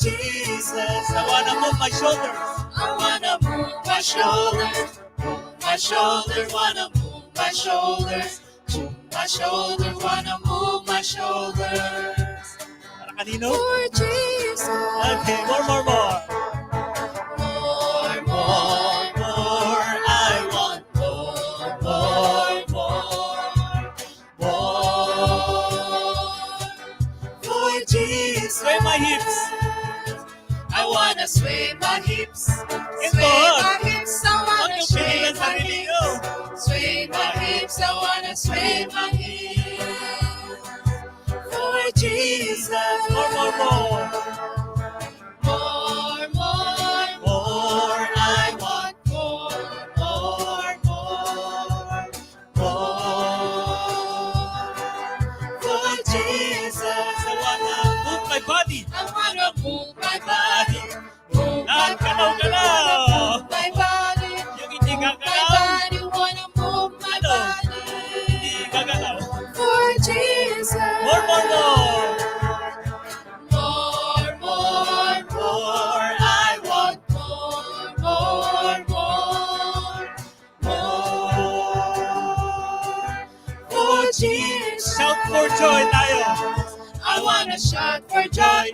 Jesus. I wanna move my shoulders. I wanna move my shoulders. Move my shoulders. Wanna move my shoulders. Move my shoulders. Wanna move my shoulders. Para kanino? For Jesus. Okay, more. More. I want more. For Jesus. Sway my hips. I wanna sway my hips. Sway my hips. I wanna sway my hips. Sway my hips. I wanna sway my hips. For Jesus. More. I want more. For Jesus. I wanna move my body. I wanna move my body. Move my body. Yung hindi gagalaw. Wanna move my body. Hindi gagalaw. For Jesus. More. I want more. For Jesus. Shout for joy tayo. I wanna shout for joy.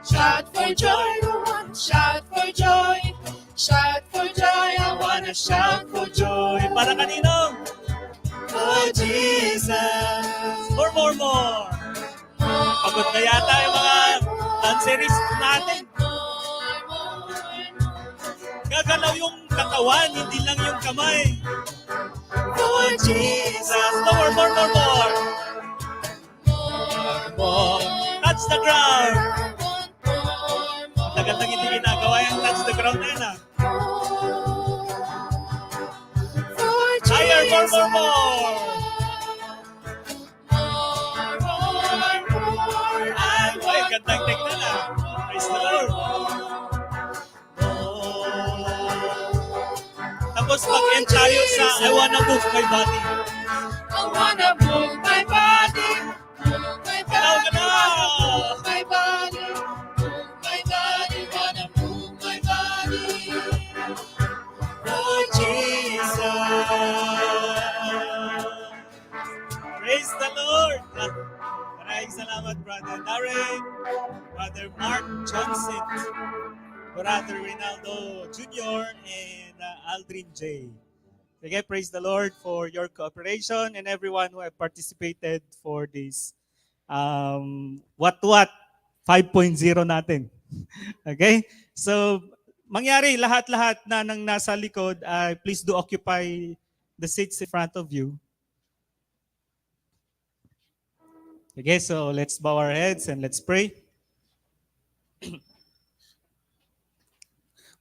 Shout for joy. I wanna shout for joy. Shout for joy. I wanna shout for joy. Para kanino? For Jesus. More. Pagod na yata yung mga danceries natin. Gagalaw yung katawan, hindi lang yung kamay. For Jesus. More. Touch the ground. Tagal nang hindi ginagawa yung touch the ground na yun, ha? Higher, more. Ay, gandang tignan, ha? Praise the Lord. Tapos mag-end tayo sa I wanna move my body. I wanna move my body. Move my body. Move my body. Move my body. Wanna move my body. For Jesus. Praise the Lord. Maraming salamat, Brother Darren, Brother Mark Johnson, Brother Rinaldo Jr., and Aldrin J. Okay, praise the Lord for your cooperation and everyone who have participated for this What 5.0 natin. Okay? So, mangyari lahat-lahat na nang nasa likod, please do occupy the seats in front of you. Okay, so let's bow our heads and let's pray.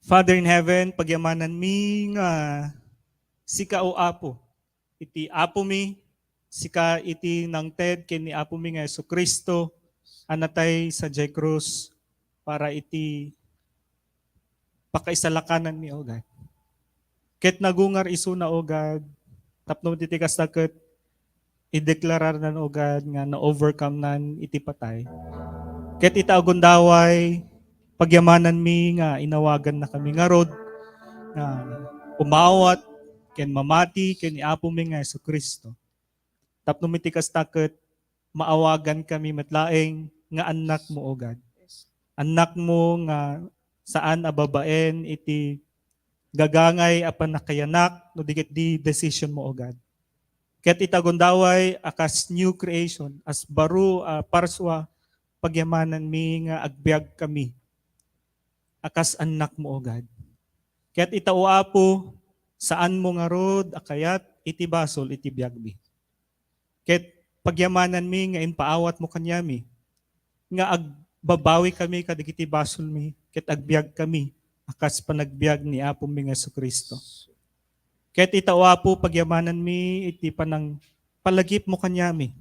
Father in heaven, pagyamanan mi nga sika o apo. Iti apo mi, sika iti nang ted kini apo mi nga Jesucristo, anatay sa J. Cruz para iti pakaisalakanan mi, O God. Ket nagungar isuna, O God, tapno iti kastakot, ideklarar nan, O God, nga na-overcome nan iti patay. Ket ita agundaway, pagyamanan mi nga inawagan na kami nga rod, nga umawat, ken mamati, ken iapo mi nga Jesucristo. Tapno iti kastakot, maawagan kami matlaeng nga anak mo, O God. Anak mo nga saan ababaen iti gagangay apan nakayanak no digit di decision mo, O God. Ket itagundaway akas new creation as baru parswa pagyamanan mi nga agbiag kami akas anak mo, O God. Ket itauapo saan mo nga rod akayat iti basol iti biagmi. Ket pagyamanan mi nga inpaawat mo kanyami nga agbabawi kami kadigiti basol mi ket agbiag kami akas panagbiag ni Apo mi nga Jesucristo. Ket itauapo pagyamanan mi iti panang palagip mo kanyami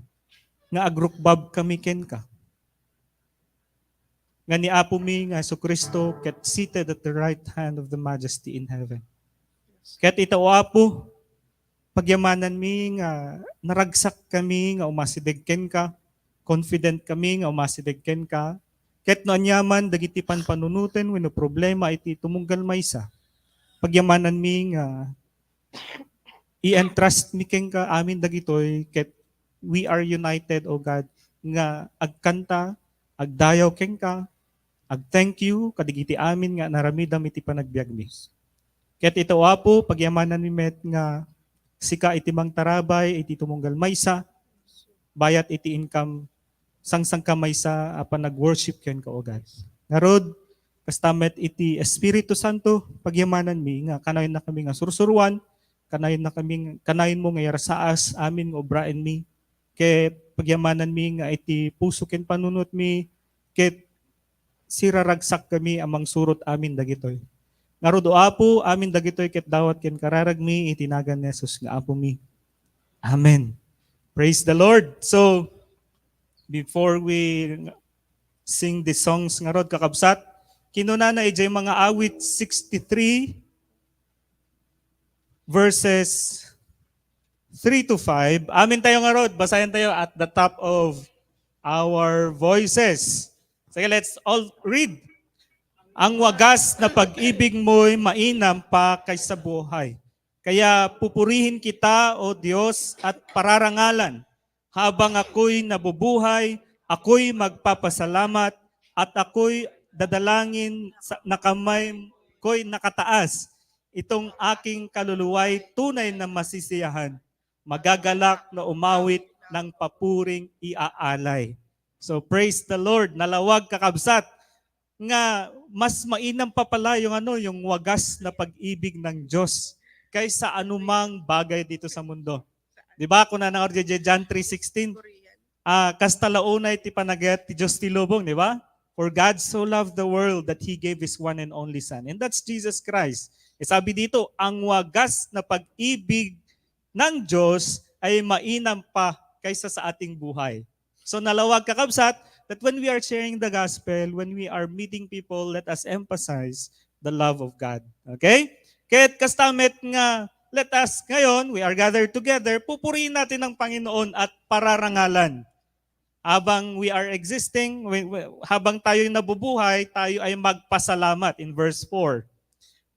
nga agrukbab kami ken ka. Nga ni Apo mi nga Jesucristo ket seated at the right hand of the Majesty in heaven. Ket itauapo pagyamanan mi nga naragsak kami nga umasideg ken ka, confident kami nga umasideg ken ka, Ket no anyaman dagiti panpanunuten wenno problema iti tumunggal maysa. Pagyamanan mi nga i-entrust mi ken ka amin dagitoy ket we are united o God nga agkanta, agdayaw ken ka, ag thank you kadigiti amin nga naramidam iti panagbiag mi. Ket ito apo pagyamanan mi met nga sika iti mangtarabay iti tumunggal maysa bayat iti income sangsang kamay sa apan nag-worship ken ka o God. Narod, kastamet iti Espiritu Santo, pagyamanan mi nga kanayon na kami nga sursuruan, kanayon mo nga yarasaas amin nga obraen mi, ket pagyamanan mi nga iti puso ken panunot mi, ket siraragsak kami amang surot amin dagitoy. Narod o apo, amin dagitoy ket dawat ken kararag mi itinagan ni Jesus nga apo mi. Amen. Praise the Lord. So, before we sing the songs nga rod kakabsat, kinunana ijay mga awit 63 verses 3 to 5. Amin tayo nga rod, basahin tayo at the top of our voices. Sige, let's all read. Ang wagas na pag-ibig mo'y mainam pa kaysa buhay. Kaya pupurihin kita, O Diyos, at pararangalan. Habang ako'y nabubuhay, ako'y magpapasalamat at ako'y dadalangin na kamay ko'y nakataas. Itong aking kaluluwa'y tunay na masisiyahan. Magagalak na umawit ng papuring iaalay. So praise the Lord. Nalawag kakabsat nga mas mainam pa pala yung wagas na pag-ibig ng Diyos kaysa anumang bagay dito sa mundo. Di ba? Kung nanangor John 3:16, kastalaunay ti panaget ti Diyos ti lubong, di ba? For God so loved the world that He gave His one and only Son. And that's Jesus Christ. E sabi dito, ang wagas na pag-ibig ng Diyos ay mainam pa kaysa sa ating buhay. So nalawag kakabsat that when we are sharing the gospel, when we are meeting people, let us emphasize the love of God. Okay? Kaya't kastamet nga, let us ngayon, we are gathered together, pupurihin natin ang Panginoon at pararangalan. Habang we are existing, habang tayo'y nabubuhay, tayo ay magpasalamat in verse 4.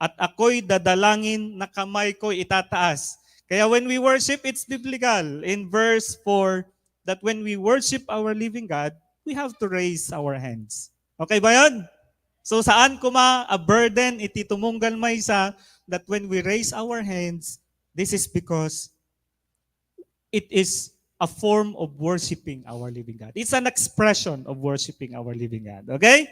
At ako'y dadalangin na kamay ko'y itataas. Kaya when we worship, it's biblical. In verse 4, that when we worship our living God, we have to raise our hands. Okay ba yun? So saan kuma a burden iti tumunggal maysa that when we raise our hands, this is because it is a form of worshiping our living God. It's an expression of worshiping our living God. Okay?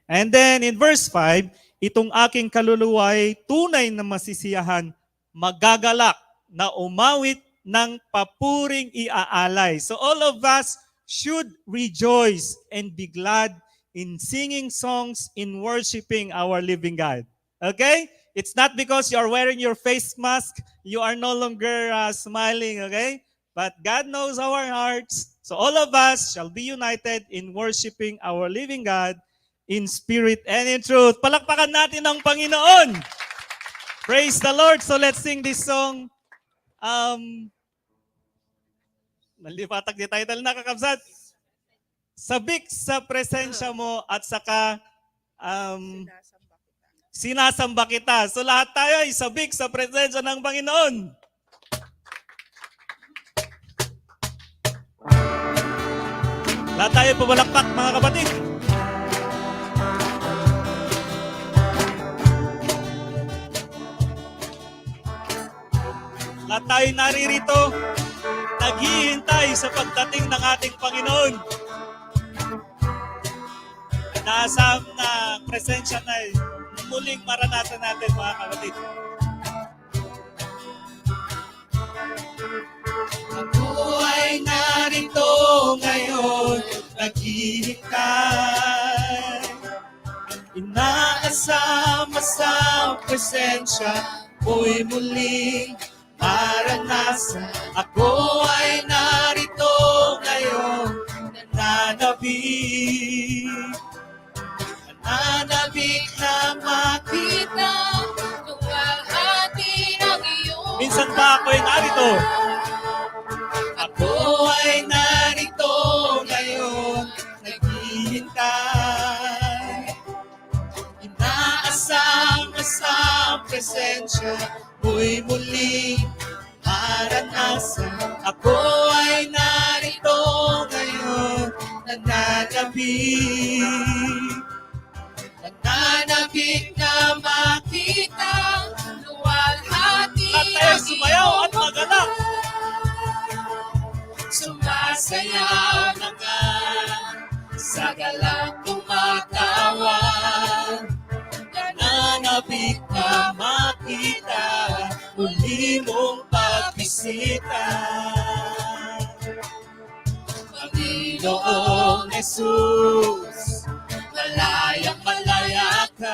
And then in verse 5, itong aking kaluluwa'y tunay na masisiyahan, magagalak na umawit ng papuring iaalay. So all of us should rejoice and be glad in singing songs, in worshiping our living God. Okay? It's not because you are wearing your face mask, you are no longer smiling, okay? But God knows our hearts. So all of us shall be united in worshiping our living God in spirit and in truth. Palakpakan natin ang Panginoon. Praise the Lord. So let's sing this song. Nalipatak di title na kakabsat. Sabik sa presensya mo at saka sinasamba kita. So lahat tayo ay sabik sa presensya ng Panginoon. Lahat tayo pumalakpak mga kapatid. Lahat tayo naririto, naghihintay sa pagdating ng ating Panginoon. Naasam na presensya na muling maranasan natin mga kapatid. Ako ay narito ngayon, naghihintay. Inaasama sa presensya mo'y muling maranasan. Ako ay narito ngayon, nananabik. Nananabik na makita kung ahati ng iyong. Minsan ba ako ay narito? Ako ay narito ngayon, naghihintay. presensya mo'y muli maranasan. Ako ay narito ngayon, nananabik na makita, luwalhati At tayo sumayaw at maganap. Sumasayaw na nga, sa galak tumatawa, nananabik na makita, muli mong pagbisita. Panginoong Jesus, malayang malaya ka,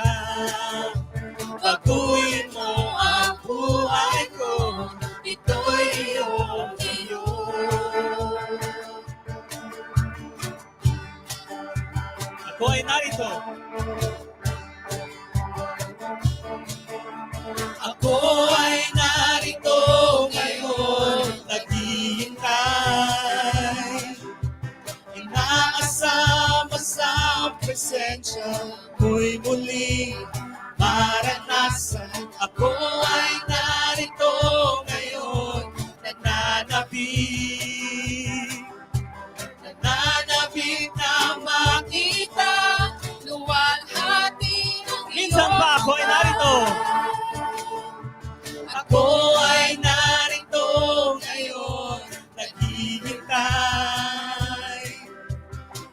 baguhin mo ang buhay ko, ito'y iyong iyo. Ako ay narito. Ako ay narito ngayon, naghihintay. Inaasama sa presensya mo'y muli maranasan. Ako ay narito ngayon, nananabik na makita, luwalhati ng iyong Minsan ba ako ay narito? Ako ay narito ngayon, naghihintay.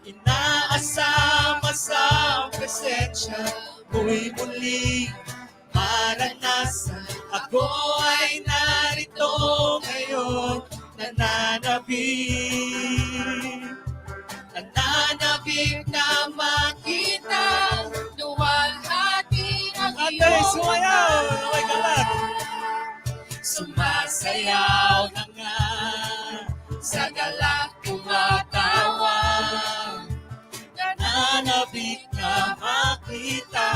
Inaasama sa presensya mo'y muli maranasan. Ako ay narito ngayon, nananabik na makita, luwalhati ang At tayo iyong sumayaw. May galak. Sumasayaw na nga, sa galak tumatawa, nananabik na makita,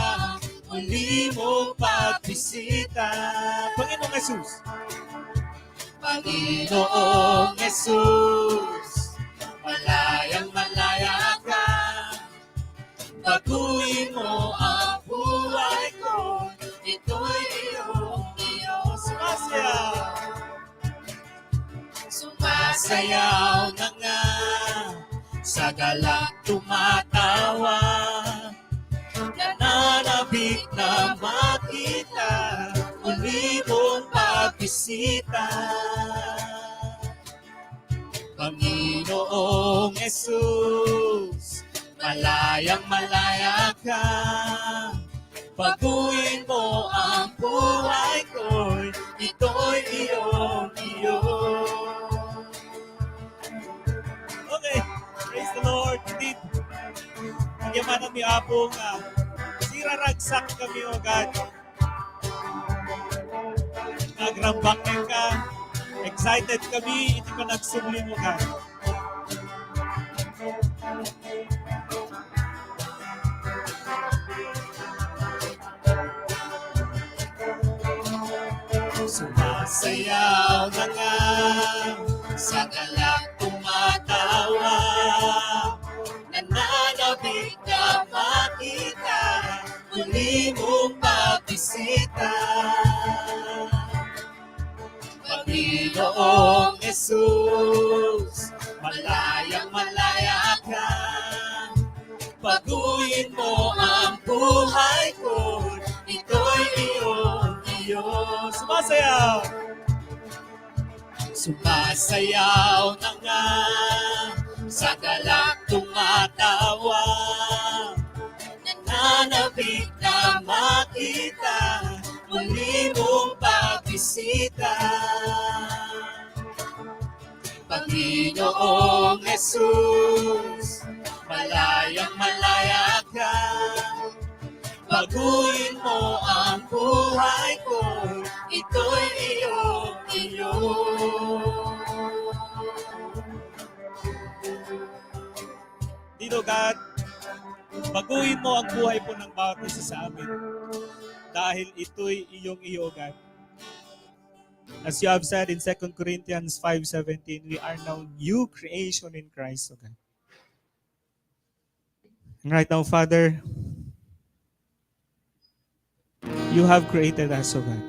muli mong pagbisita. Panginoong Jesus. Panginoong Jesus, malayang malaya ka, baguhin mo ang buhay ko, ito'y iyong iyo. Sumasayaw na nga, sa galak tumatawa, nananabik na makita, muli mong pagbisita. Panginoong Jesus, malayang malaya ka, baguhin mo ang buhay ko, ito'y iyong iyo. Okay. Praise the Lord. Indeed. Nagyamanan mi Apo nga. Siraragsak kami, O God. Nagrambak ka. Excited kami. Hindi pa nagsubli mo, God. Sumasayaw na nga, sa galak tumatawa, nananabik na makita, muli mong pagbisita. Panginoong Jesus, malayang malaya ka, baguhin mo ang buhay ko, ito'y iyong iyo. Sumasayaw. Sumasayaw na nga, sa galak tumatawa, nananabik na makita, muli mong pagbisita. Panginoong Jesus, malayang malaya ka, baguhin mo ang buhay ko, ito'y iyong iyo. Dito, God, baguhin mo ang buhay po ng bawat isa sa amin. Dahil ito'y iyong iyo, God. As you have said in 2 Corinthians 5:17, we are now new creation in Christ, O God. And right now, Father, You have created us, O God.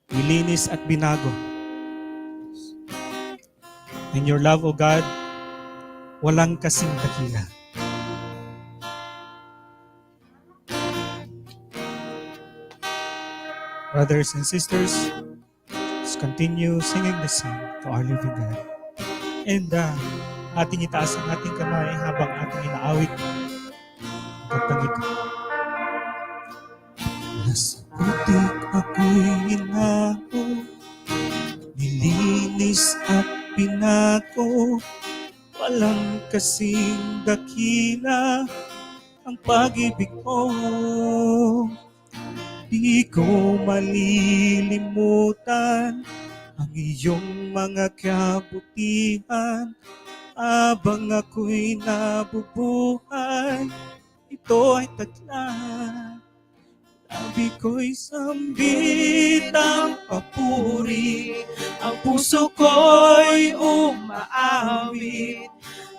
Nilinis at binago. In your love, O God, walang kasing dakila. Brothers and sisters, let's continue singing this song to our living God. And ating itaas ang ating kamay habang ating inaawit ang kantang ito. Nasa putik ako'y inaho, nilinis at pinago, walang kasing dakila ang pag-ibig mo. Di ko malilimutan ang iyong mga kabutihan habang ako'y nabubuhay. Ito ay taglan. Labi ko'y sambit ang papuri, ang puso ko'y umaawit.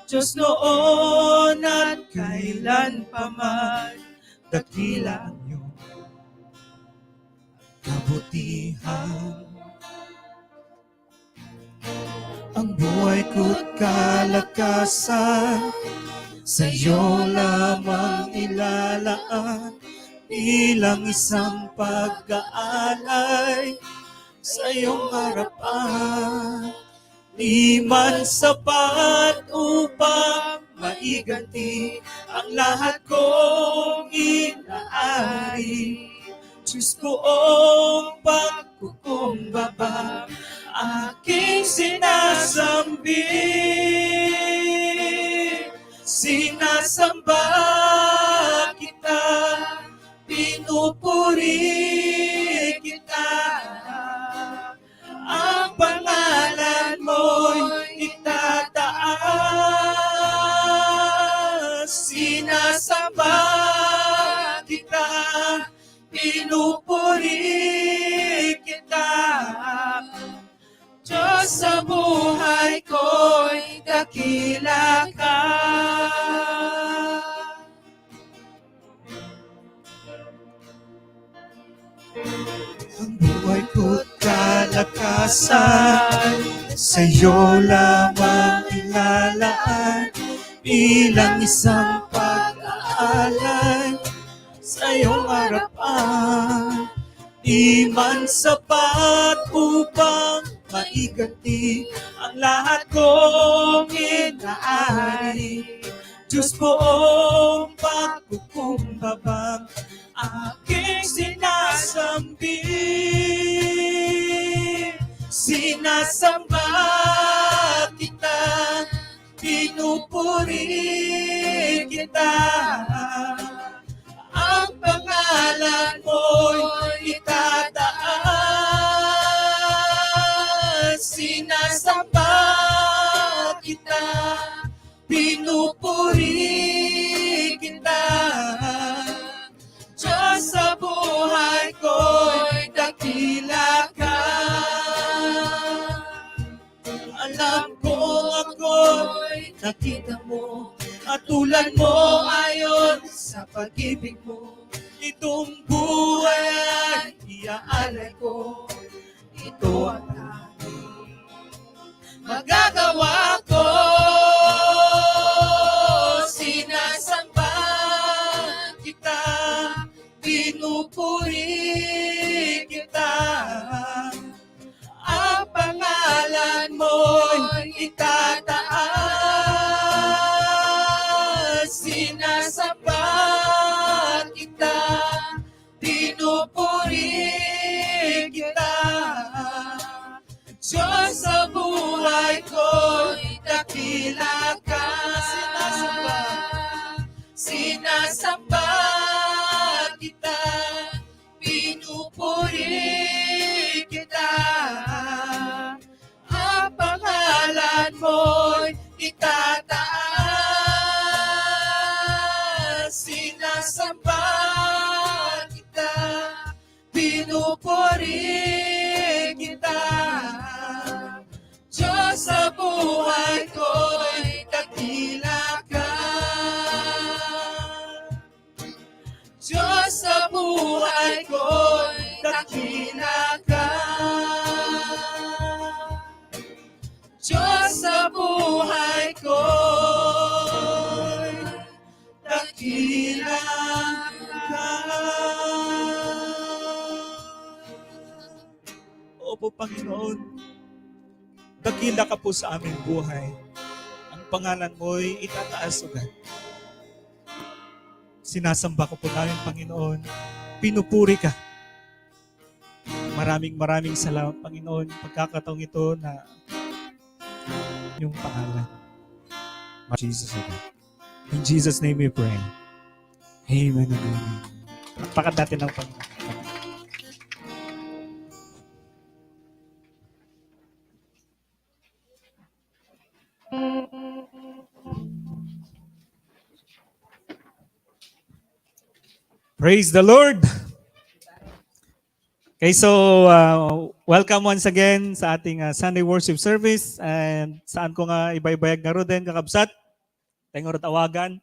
Diyos noon at kailan pa man, dakila ang iyong kabutihan. Ang buhay ko't kalakasan, sa'yo lamang ilalaan, bilang isang pag-aalay sa iyong harapan. Di man sapat upang maiganti ang lahat kong inaari. Diyos koong pagkukumbaba, aking sinasambit. Sinasamba kita, pinupuri kita. Ang pangalan mo'y itataas. Sinasamba kita, pinupuri kita. Diyos sa buhay ko'y dakila ka. Ang buhay ko't kalakasan, sa'yo lamang ilalaan, bilang isang pag-aalay sa iyong harapan. Di man sapat upang maiganti ang lahat kong inaari. Diyos poong pagkukumbabang, aking sinasambit. Sinasamba kita, pinupuri kita. Ang pangalan mo'y itataas. Sinasamba kita, pinupuri kita. Diyos sa buhay ko'y dakila ka. Alam ko ako'y nakita mo, at tulad mo ayon sa pag-ibig mo. Itong buhay ay iaalay ko, ito ang aking magagawa ko. Sinasamba kita, pinupuri kita. Ang pangalan mo'y itataas. Sinasamba kita, pinupuri kita. Diyos sa buhay ko'y dakila ka. Sinasamba kita, pinupuri kita. Ang pangalan mo'y itataas. Sinasamba kita, pinupuri kita. Diyos sa buhay ko'y dakila buhay ko'y dakila ka. Diyos sa buhay ko'y dakila ka. Opo, Panginoon, dakila ka po sa aming buhay. Ang pangalan mo'y itataas, O God. Sinasamba ko po namin, Panginoon. Pinupuri ka. Maraming salamat, Panginoon, pagkakataong ito na yung pangalan. Jesus, O God. In Jesus' name we pray. Amen and amen. Pakpakan natin ang Panginoon. Praise the Lord! Okay, so welcome once again sa ating Sunday worship service, and saan ko nga ibaybayag nga ro din kakabsat tayong ro tawagan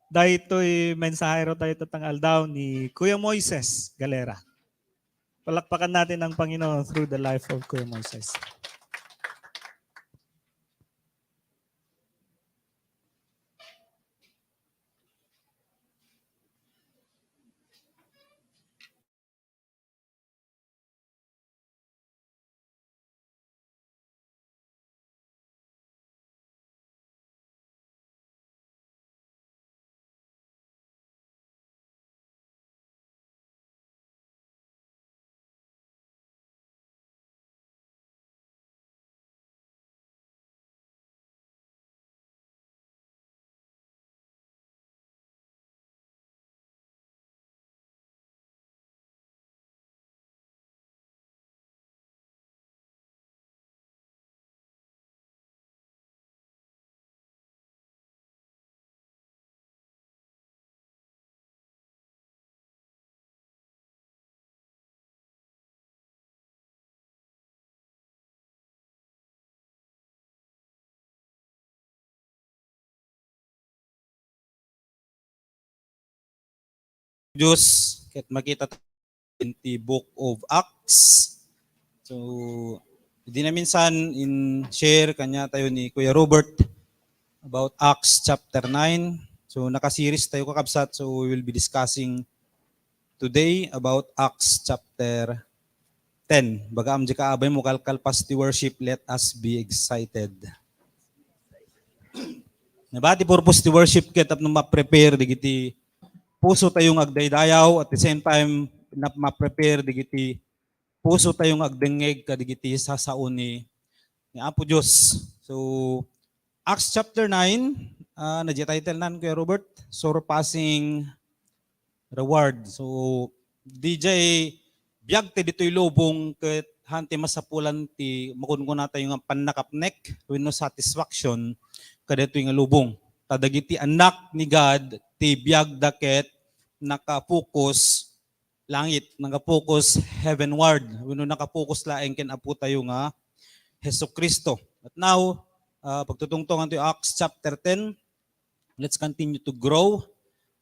dahil ito'y mensahe ro tayo tatangal daw ni Kuya Moises Galera. Palakpakan natin ang Panginoon through the life of Kuya Moises. Diyos, ket makita in the book of Acts. So, hindi na minsan in-share kanya tayo ni Kuya Robert about Acts chapter 9. So, nakaseries tayo kakabsat. So, we will be discussing today about Acts chapter 10. Baga amdi ka abay mo kalkalpas ti worship, let us be excited. Nabati purpose ti worship ket tapno ma-prepare digiti puso tayong agdaydayaw at the same time na ma-prepare digiti puso tayong agdengeg kadigiti sasaon ni Apo Dios. So Acts chapter 9, title nan Kuya Robert, surpassing reward. So DJ biag ti ditoy lubong ket hanti masapulan ti makunkunan tayo nga pannakapnek wenno satisfaction kadito nga lubong. Tadagiti anak ni God ti biag daket nakapokus langit, nakapokus heavenward. Wenno nakapokus laeng ken apo tayo nga Hesukristo. At now, pagtutungtungan to Acts chapter 10, let's continue to grow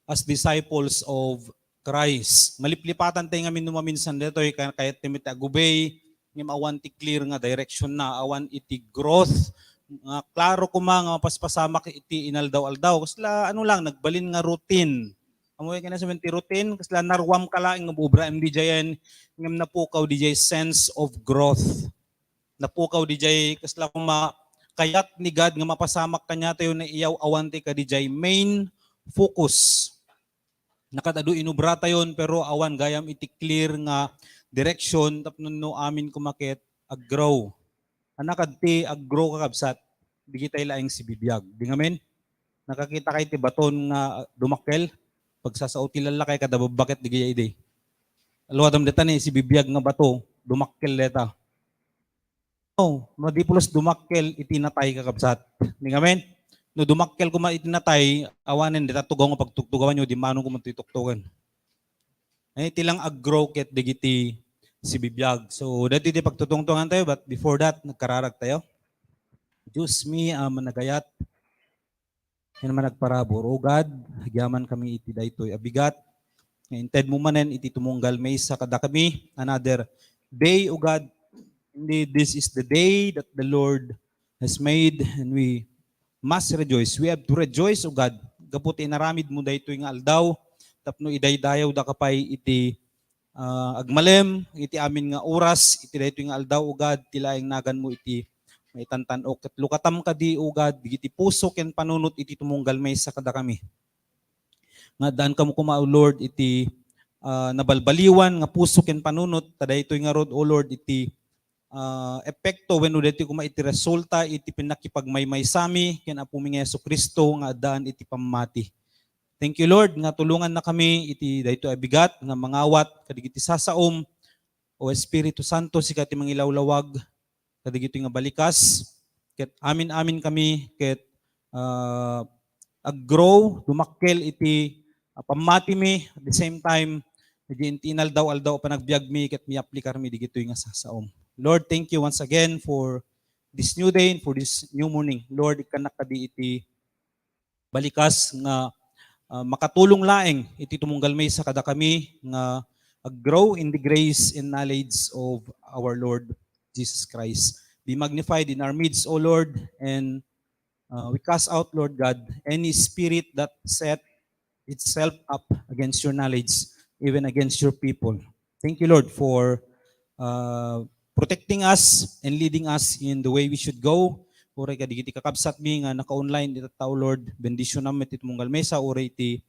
as disciples of Christ. Maliplipatan tayo nga minumaminsan dito kaya timiti agubay ng awan ti clear nga direction na awan iti growth nga klaro ko mga mapaspasamak iti inaldaw-aldaw kasla ano lang nagbalin nga routine amoy kana sa ti routine kasla narwam ka lang nga bubra MD jayan ngem napukaw DJ sense of growth napukaw DJ kasla kung kayat ni God nga mapasamak kanya tayo na iyaw awanti ka DJ main focus nakatado inubra tayon pero awan gayam iti clear nga direction tapno no amin kumakit aggrow anakad ti aggrow kakabsat digitay laing si bibiyag di ngamen nakakita kay ti baton nga dumakkel pagsasaot ti lalakay kada bakit digay ide alwadam deta ni si bibiyag nga bato dumakkel deta oh madipulos dumakkel itinatay kakabsat di ngamen no dumakkel kuma itinatay awanen deta tugaw nga pagtugtugawan nyo di manong kuma tituktugan ay tilang aggrow ket digiti si bibiyag. So, dati di pagtutungtungan tayo, but before that, nagkararag tayo. Diyos mi, managayat, yan naman nagparabor. O God, hagyaman kami iti daytoy abigat, Nga inted mo manen iti tumunggal may sa kada kami another day, O God. Indeed, this is the day that the Lord has made and we must rejoice. We have to rejoice, O God. Gapot inaramid mo dayto nga aldaw tapno idaydayaw da kapay iti agmalem iti amin nga oras iti dayto nga aldaw, O God, tilaeng nagan mo iti maitantanok ket lukatam kadi, O God, iti puso ken panunot iti tumunggal may sa kada kami. Nga daan kamo kuma, O Lord, iti nabalbaliwan nga puso ken panunot tadaytoy nga rod, O Lord, iti epekto wenno daytoy kuma iti resulta iti pinakipagmaymay sami ken apo mi nga Jesucristo nga daan iti pamati. Thank you, Lord, nga tulungan na kami iti daytoy abigat nga mangawat kadigiti sasaom, O Espiritu Santo sikat ti mangilawlawag kadigiti nga balikas ket amin kami ket aggrow dumakkel iti pamati mi at the same time iti inaldaw-aldaw panagbiag mi ket mi aplikar mi digitoy nga sasaom. Lord, thank you once again for this new day and for this new morning. Lord, ikanak kadi iti balikas nga makatulong laeng iti tumunggal may sa kada kami nga grow in the grace and knowledge of our Lord Jesus Christ. Be magnified in our midst, O Lord, and we cast out, Lord God, any spirit that set itself up against your knowledge, even against your people. Thank you, Lord, for protecting us and leading us in the way we should go. Uray ka digiti kakabsat mi nga naka-online iti tao, Lord, bendisyon namin iti tumunggal mesa uray iti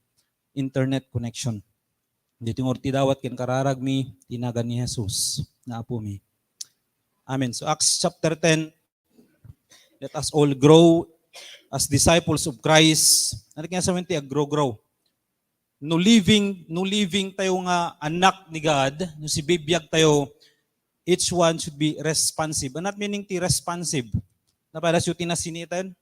internet connection. Dito ng orti dawat ken kararag mi tinagan ni Jesus na apo mi. Amen. So Acts chapter 10, let us all grow as disciples of Christ. Ano kaya sa minti grow. No living tayo nga anak ni God, no si bibiyag tayo, each one should be responsive. Ano not meaning ti responsive? Na para siya tinasinitan?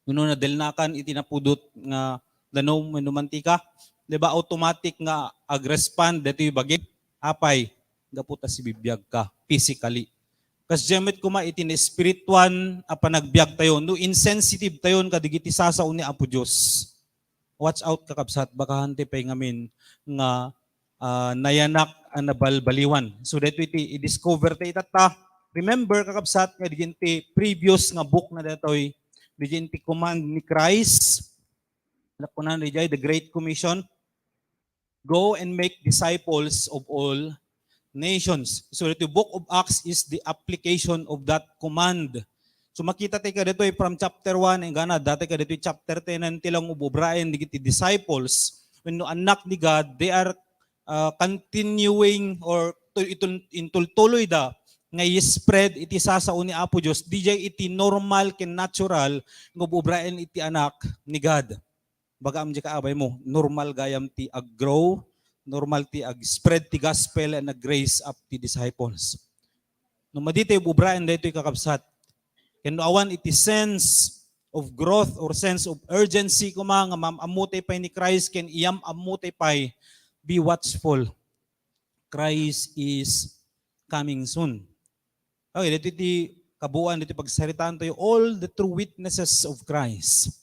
Nuno na delnakan itinapudot nga danom manumantika. Diba automatic nga ag-respond dito yung bagay. Apay, gaputa si bibiyag ka physically. Kas jemet kuma itin spirituan apanagbiag tayo. No insensitive tayon kadigiti sasaon ni Apo Diyos. Watch out kakabsat, baka hante pay ngamin nga nayanak ang nabalbaliwan. So dito iti i-discover tayo itata. Remember kakabsat nga diginti previous nga book na datoy diginti command ni Christ. Nakunan ni the Great Commission. Go and make disciples of all nations. So the book of Acts is the application of that command. So makita tayo ka dito from chapter 1 and gana dati ka dito chapter 10 and tilang ububrayan digiti disciples when no anak ni God they are continuing or intultuloy da nga i-spread iti sasaon ni Apo Diyos DJ iti normal ken natural nga ububrayan iti anak ni God. Baga am ka abay mo normal gayam ti ag-grow, normal ti ag-spread ti gospel and ag-grace up ti disciples. No madite ububrayan daytoy kakabsat. Ken awan iti sense of growth or sense of urgency kuma nga mamamutay pay ni Christ ken iyam amutay pay, be watchful. Christ is coming soon. Okay, dito iti kabuuan dito pagsaritaan tayo all the true witnesses of Christ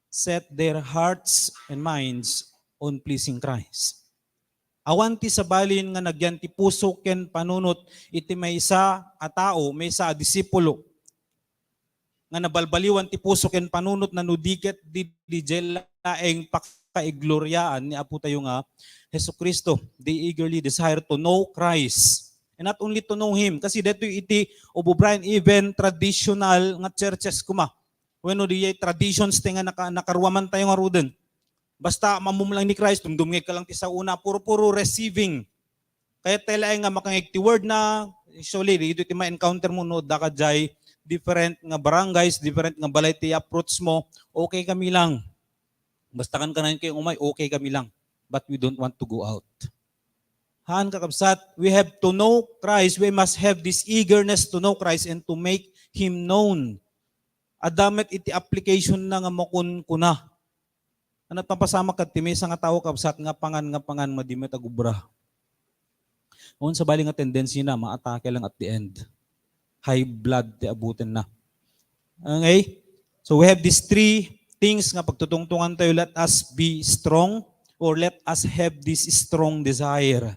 set their hearts and minds on pleasing Christ. Awan ti sabalin nga nagyan ti puso ken panunot iti maysa a tao, maysa a disipulo nga nabalbaliwan ti puso ken panunot na nudiket di laeng pakaigloryaan ni Apo tayo nga Jesucristo. They eagerly desire to know Christ. And not only to know Him. Kasi dito iti ububrayan even traditional nga churches kuma. When di traditions ti nga nakaruaman tayo nga ruden. Basta mamumlang ni Christ, dumdumngeg ka lang ti sa una, puro receiving. Kaya tayo nga makangig ti word na, usually dito ti ma-encounter mo no, dakadjay, different nga barangays, different nga balay ti approach mo, okay kami lang. Basta kan kanan kayo umay, okay kami lang. But we don't want to go out. Haan kakabsat, we have to know Christ. We must have this eagerness to know Christ and to make Him known. Adamet iti application na nga makun kuna. Ano papasama ka timesa nga tao kabsat nga pangan madimet agubra. On sa bali nga tendency na maatake lang at the end. High blood ti abutin na. Okay? So we have these three things nga pagtutungtungan tayo, let us be strong. or let us have this strong desire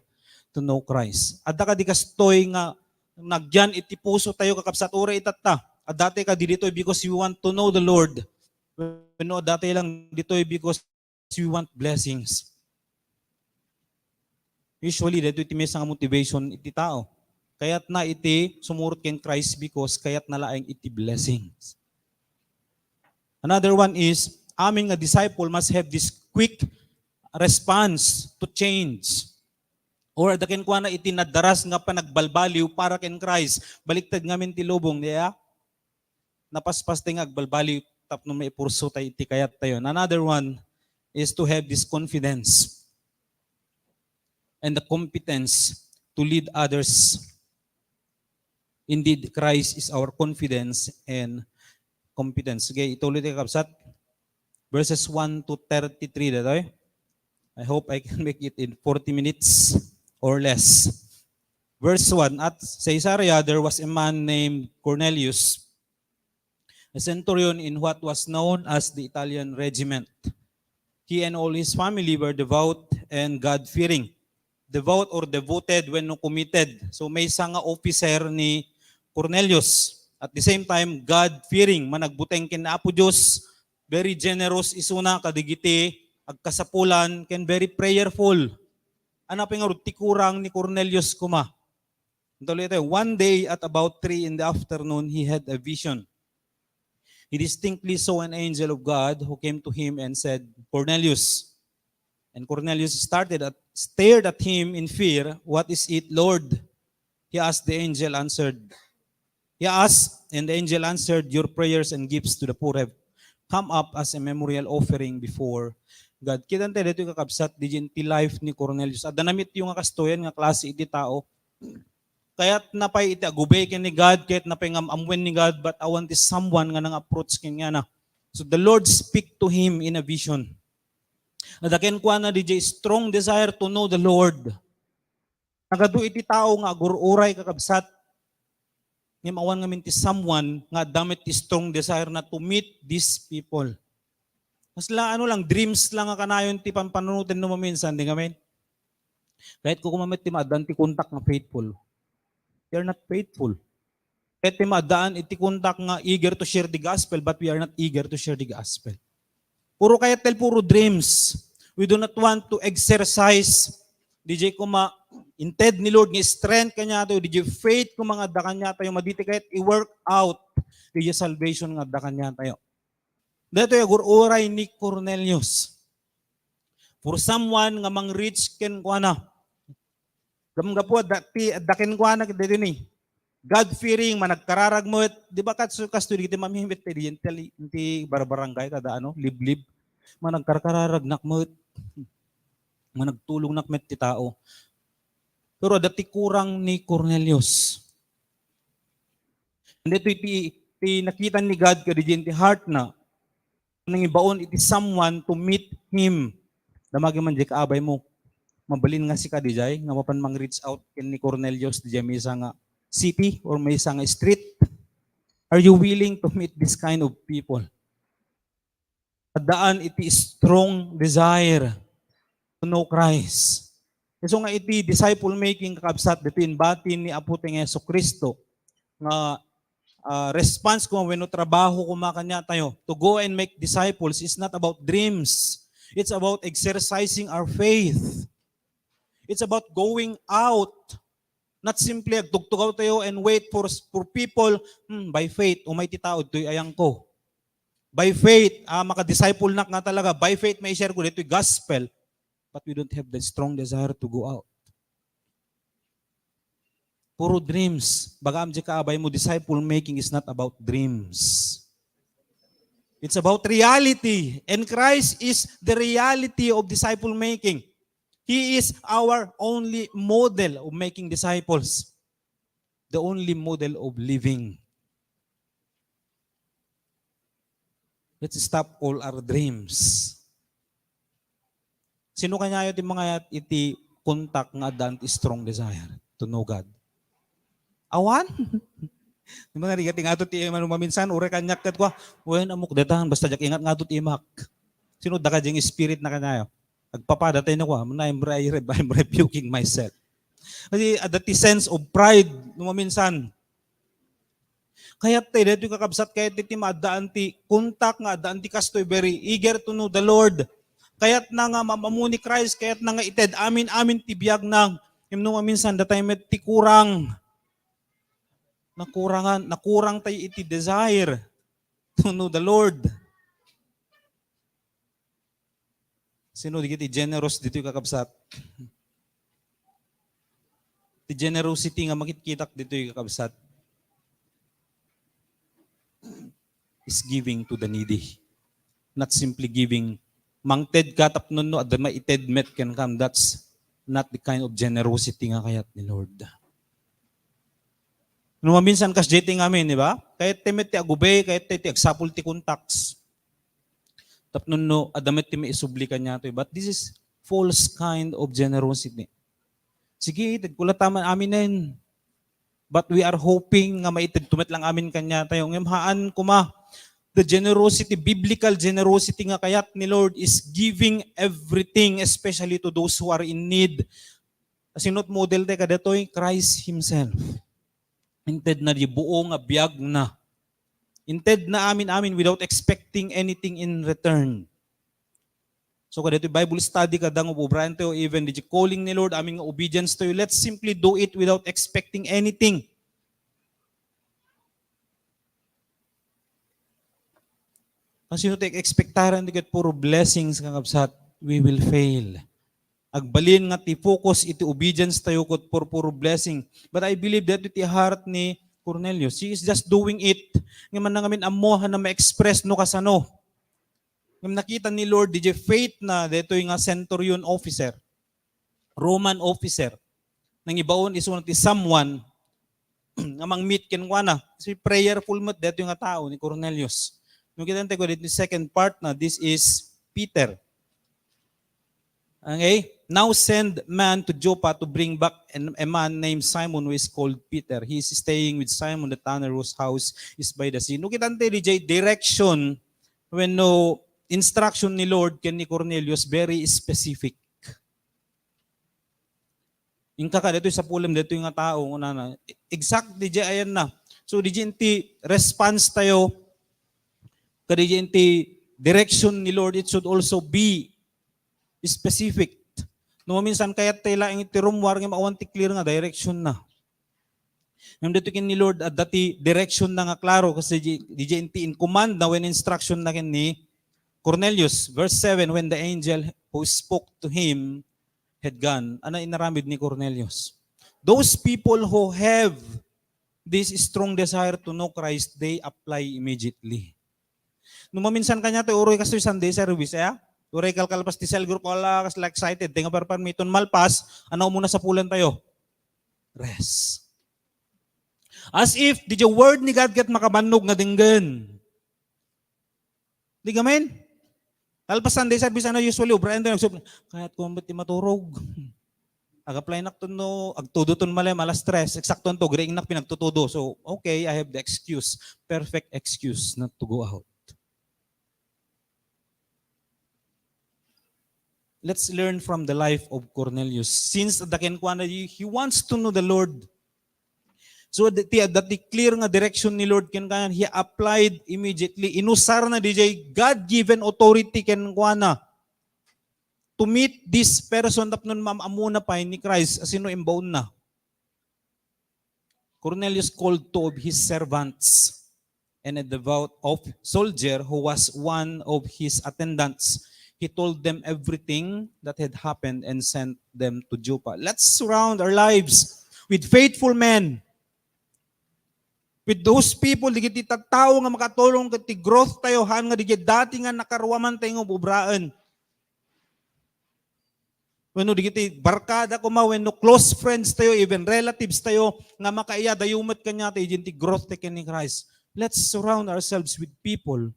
to know Christ. Adda ka di kastoy nga nagyan iti puso tayo kakabsat ura itata. At dati ka di dito because you want to know the Lord. No, dati lang dito because you want blessings. Usually, dito iti may nga motivation iti tao. Kaya't na iti sumurot ken Christ because kayat nalaing iti blessings. Another one is, aming nga disciple must have this quick response to change. Or daken kwa na iti nadaras nga pa nagbalbaliw para ken Christ. Baliktad ngamin ti lubong niya. Napaspas tayo nga agbalbaliw tapno may purso tayo iti kayat tayo. Another one is to have this confidence and the competence to lead others. Indeed, Christ is our confidence and competence. Sige, ituloy tayo kapsat. Verses 1 to 33 datoy. I hope I can make it in 40 minutes or less. Verse 1, at Caesarea there was a man named Cornelius, a centurion in what was known as the Italian regiment. He and all his family were devout and God-fearing. Devout or devoted when no committed. So may isa nga officer ni Cornelius. At the same time, God-fearing, managbuteng kin na Apo Diyos, very generous isuna, kadigiti, agkasapulan, ken very prayerful. Ano pa nga tikurang ni Cornelius kuma. One day at about 3 in the afternoon, he had a vision. He distinctly saw an angel of God who came to him and said, Cornelius. And Cornelius stared at him in fear. What is it, Lord? He asked, the angel answered. He asked, and the angel answered, your prayers and gifts to the poor have come up as a memorial offering before God. Kita tayo dito kakabsat di life ni Cornelius. At danamit yung kastoyan nga klase iti tao. Kaya't napay iti agubay ken ni God, kaya't napay ngamamwen ni God, but I want is someone nga nang approach ken nga na. So the Lord speak to him in a vision. Nadaken kwa na DJ strong desire to know the Lord. Nagadu iti tao nga agururay kakabsat. Ngem awan nga minti someone nga damit ti strong desire na to meet these people. Mas lang, dreams lang nga kanayon ti pampanunutin no maminsan, di ngamin. Kahit ko kumamit ti maadaan ti kontak nga faithful. We are not faithful. Kahit ti maadaan iti kontak nga eager to share the gospel, but we are not eager to share the gospel. Puro puro dreams. We do not want to exercise. DJ kuma, inted ni Lord nga strength kanya tayo, DJ faith ko mga dakan niya tayo, maditi kahit i-work out, DJ salvation nga dakan niya tayo. Dito yung uray ni Cornelius. For someone nga mang-reach ken kwa na. Gamga po, dakin kwa na dito ni. God-fearing, managkararag mo. Di ba kasto dito mamihimit tayo hindi barbarangay kada liblib. Managkararag nakmo. Managtulong nakmet ti tao. Pero dati kurang ni Cornelius. Dito iti nakita ni God ka di heart na nang ibaon iti someone to meet him. Damagi man di kaabay mo. Mabalin nga si kadijay, nga mapan mang reach out ken ni Cornelius di may isa nga city or may isa nga street. Are you willing to meet this kind of people? Adaan iti strong desire to know Christ. So nga iti disciple making kakabsat dito batin ni Apo teng Jesucristo nga response ko when no trabaho ko makanya tayo to go and make disciples is not about dreams. It's about exercising our faith. It's about going out. Not simply agtugtugaw tayo and wait for people by faith. Umay ti tao ito'y ayang ko. By faith, maka-disciple nak nga talaga. By faith, may share ko dito'y gospel. But we don't have the strong desire to go out. Puro dreams. Bagam di kaabay mo, disciple making is not about dreams. It's about reality. And Christ is the reality of disciple making. He is our only model of making disciples. The only model of living. Let's stop all our dreams. Sino kanya iti mga iti kontak nga dan strong desire to know God? Awan? Di ba nga rigating ato ti maminsan, ure kanyak kat ko, wen amok detahan, basta jak ingat nga to ti imak. Sino da ka ding spirit na kanayo? Agpapadatay na ko, I'm rebuking myself. Kasi dati sense of pride, minsan. Kaya tayo, dito kakabsat, kaya titi maadaan ti kontak nga, adaan ti kastoy, very eager to know the Lord. Kaya't na nga mamamuni Christ, kaya't na nga ited, amin tibiyag nang, himno minsan, datay met ti kurang. Nakurang tayo iti desire to know the Lord. Sino di kiti generous dito yung kakabsat? Ti generosity nga makitkitak dito yung kakabsat is giving to the needy. Not simply giving. Mangted katapnon no, adama ited met can come. That's not the kind of generosity nga kayat ni Lord. Nung minsan kas jeti ngamin, di ba? Kahit temet ti agubay, kahit ti agsapul ti contacts. Tapnon no, adamet ti may isubli kanya to. But this is false kind of generosity. Sige, tagkulataman amin but we are hoping nga maitid tumet lang amin kanya tayo. Ngimhaan kuma, the generosity, biblical generosity nga kayat ni Lord is giving everything, especially to those who are in need. Sinot model tayo kadatoy, Christ Himself. Inted na di buo nga biyag na. Inted na amin without expecting anything in return. So kada ito Bible study kadang ububrayan tayo, even the calling ni Lord, aming obedience tayo, let's simply do it without expecting anything. Kasi no tayo expectaran di kat puro blessings kakabsat, we will fail. Agbalin nga ti focus iti obedience tayo kat puro blessing. But I believe that iti heart ni Cornelius, he is just doing it. Ngayon na ngamin amohan na ma-express no kasano. Ngayon nakita ni Lord, DJ faith na dito yung centurion officer, Roman officer, nang ibaon isunod ti someone, nga mang-meet kinwana. Kasi prayerful mo dito yung tao ni Cornelius. Nung kita ko dito yung second part na, this is Peter. Okay? Now send man to Joppa to bring back a man named Simon who is called Peter. He is staying with Simon the tanner whose house is by the sea. Nung kita DJ direction, when no instruction ni Lord ken ni Cornelius, very specific. Yung kaka dito sa pulim, dito yung tao, na, exact DJ ayan na. So DJ inti response tayo, DJ inti direction ni Lord, it should also be specific. No minsan kaya tayo lang iti rumwar nga maawanti clear nga direction na. Yung dito kin ni Lord at dati direction na nga klaro kasi DJ inti in command na when instruction na kin ni Cornelius. Verse 7, when the angel who spoke to him had gone, ano inaramid ni Cornelius? Those people who have this strong desire to know Christ, they apply immediately. Nung maminsan kanya to uroy kastoy Sunday service, uroy kalkalpas ti cell group, wala kas excited, tinga parmiton malpas, ano muna sa pulan tayo? Rest. As if, did your word ni God get makabanog nga dinggan? Di gamin? Kalpas Sunday service, usually, ubrayan tayo, kahit kung ba't maturog. Ag-apply nak to no, agtudo ton malay, malas stress, eksakto to, graying nak pinagtutudo. So, okay, I have the excuse, perfect excuse not to go out. Let's learn from the life of Cornelius. Since he wants to know the Lord. So that clear nga direction ni Lord he applied immediately. Inusar na DJ God-given authority to meet this person tapnon mamamuna pa ni Christ asino imbaon na. Cornelius called two of his servants and a devout soldier who was one of his attendants. He told them everything that had happened and sent them to Joppa. Let's surround our lives with faithful men. With those people, di kiti tao nga makatulong kiti growth tayo, han nga di dati nga nakaruaman tayo nga bubraan. When di kiti barkada ko when close friends tayo, even relatives tayo, nga makaiya, dayumat kanya tayo, di growth tayo ni Christ. Let's surround ourselves with people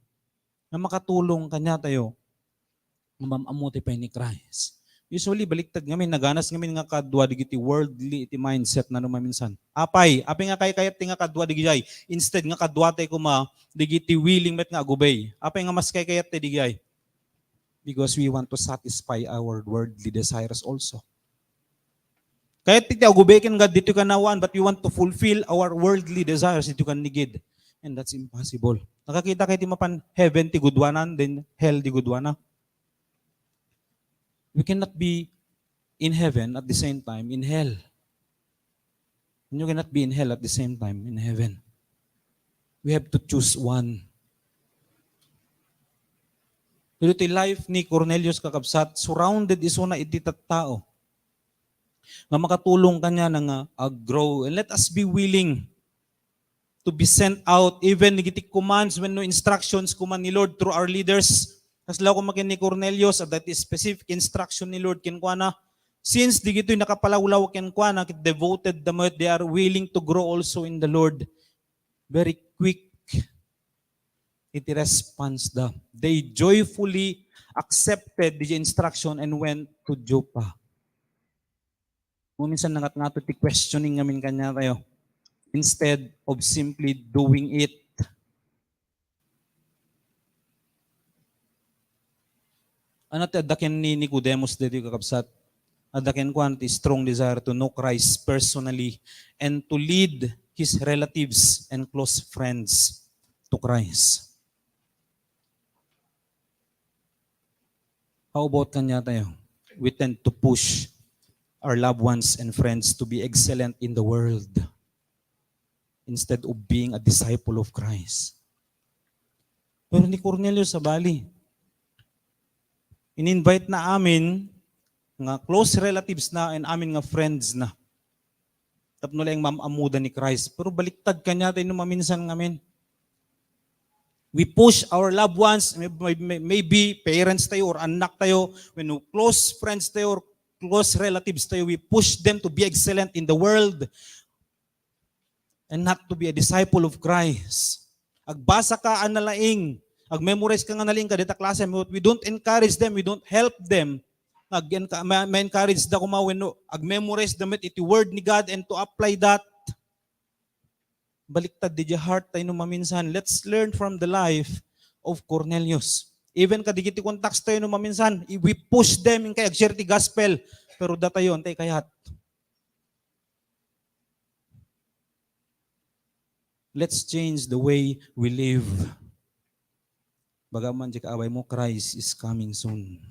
nga makatulong kanya tayo, nga mamamuti pa ni Christ. Usually, baliktad ngamin, naganas ngamin nga kadwa digiti worldly iti mindset na numaminsan. Apay nga kayat nga kadwa digijay. Instead nga kadwa tayo kuma digiti willing met nga agubay. Apay nga mas kayat tayo digijay. Because we want to satisfy our worldly desires also. Kahit iti agubekin God dito ka nawan, but we want to fulfill our worldly desires dito kan nigid. And that's impossible. Nakakita kayo ti mapan heaven ti gudwanan, then hell ti gudwana. We cannot be in heaven at the same time in hell. And you cannot be in hell at the same time in heaven. We have to choose one. Pero iti life ni Cornelius kakabsat, surrounded iso na iti tao. Nga makatulong kanya na nga grow. And let us be willing to be sent out, even nagiti commands when no instructions kuman ni Lord through our leaders. Kaslaw ko makin ni Cornelius, at that is specific instruction ni Lord kinkwana. Since di gito'y nakapalawlaw kinkwana, devoted damat, they are willing to grow also in the Lord. Very quick, it responds da. They joyfully accepted the instruction and went to Joppa. Minsan nangat-ngato ti questioning ngamin kanya tayo. Instead of simply doing it. Ano ti adakin ni Nicodemus dito kakabsat? Adakin ko ang strong desire to know Christ personally and to lead his relatives and close friends to Christ. How about kanya tayo? We tend to push our loved ones and friends to be excellent in the world instead of being a disciple of Christ. Pero ni Cornelius sa Bali, in-invite na amin nga close relatives na and amin nga friends na. Tapno lang mamamuda ni Christ. Pero baliktad kanya tayo maminsan ngamin. We push our loved ones, maybe parents tayo or anak tayo, when close friends tayo or close relatives tayo, we push them to be excellent in the world and not to be a disciple of Christ. Agbasa ka analaing, ag-memorize ka nga naling ka dita klase, but we don't encourage them, we don't help them. Ma-encourage da kuma when ag-memorize damit iti word ni God and to apply that. Baliktad di heart tayo no maminsan. Let's learn from the life of Cornelius. Even kadigiti contacts tayo no maminsan, we push them in kay ag-share ti gospel, pero datayo antay kayat. Let's change the way we live. Bagaman di kaaway mo, Christ is coming soon.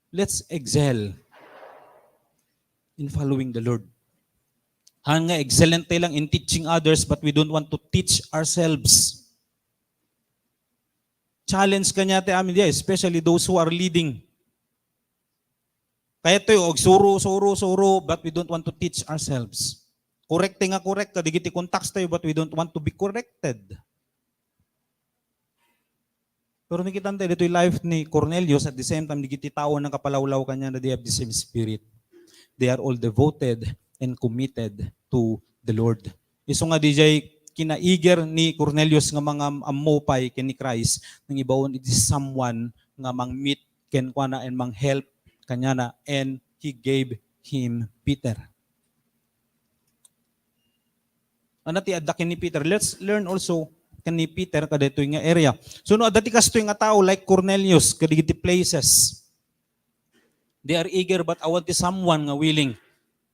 Let's excel in following the Lord. Hanga excellent tayo lang in teaching others, but we don't want to teach ourselves. Challenge kanya tayo amin diya, especially those who are leading. Kaya tayo, suro, but we don't want to teach ourselves. Correct nga correct, kadigiti contacts tayo, but we don't want to be corrected. Pero nakita tayo dito yung life ni Cornelius, at the same time, digiti tao ng kapalawlaw kanya na they have the same spirit. They are all devoted and committed to the Lord. Iso nga DJ, kinaiger ni Cornelius nga mga amopay ken ni Christ, nang ibawon it is someone nga mang-meet ken kuana and mang-help kanya na, and he gave him Peter. Ano ti adakin ni Peter? Let's learn also ni Peter kadito nga area. So no adati kasto nga tao like Cornelius kadigiti places. They are eager but I want someone nga willing.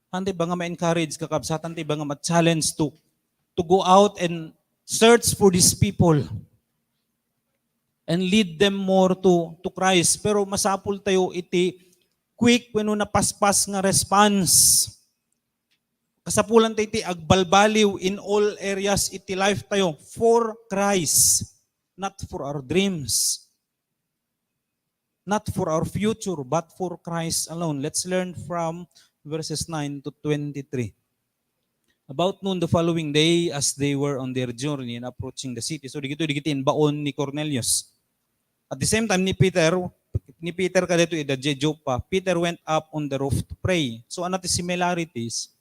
Hante ba nga ma-encourage kakabsatan ti ba nga ma-challenge to go out and search for these people and lead them more to Christ. Pero masapul tayo iti quick when napaspas nga response. Kasapulan tayo iti agbalbaliw in all areas iti life tayo for Christ, not for our dreams, not for our future, but for Christ alone. Let's learn from verses 9 to 23. About noon the following day, as they were on their journey and approaching the city. So digito in baon ni Cornelius. At the same time ni Peter kadito ida Joppa, Peter went up on the roof to pray. So ano ti similarities?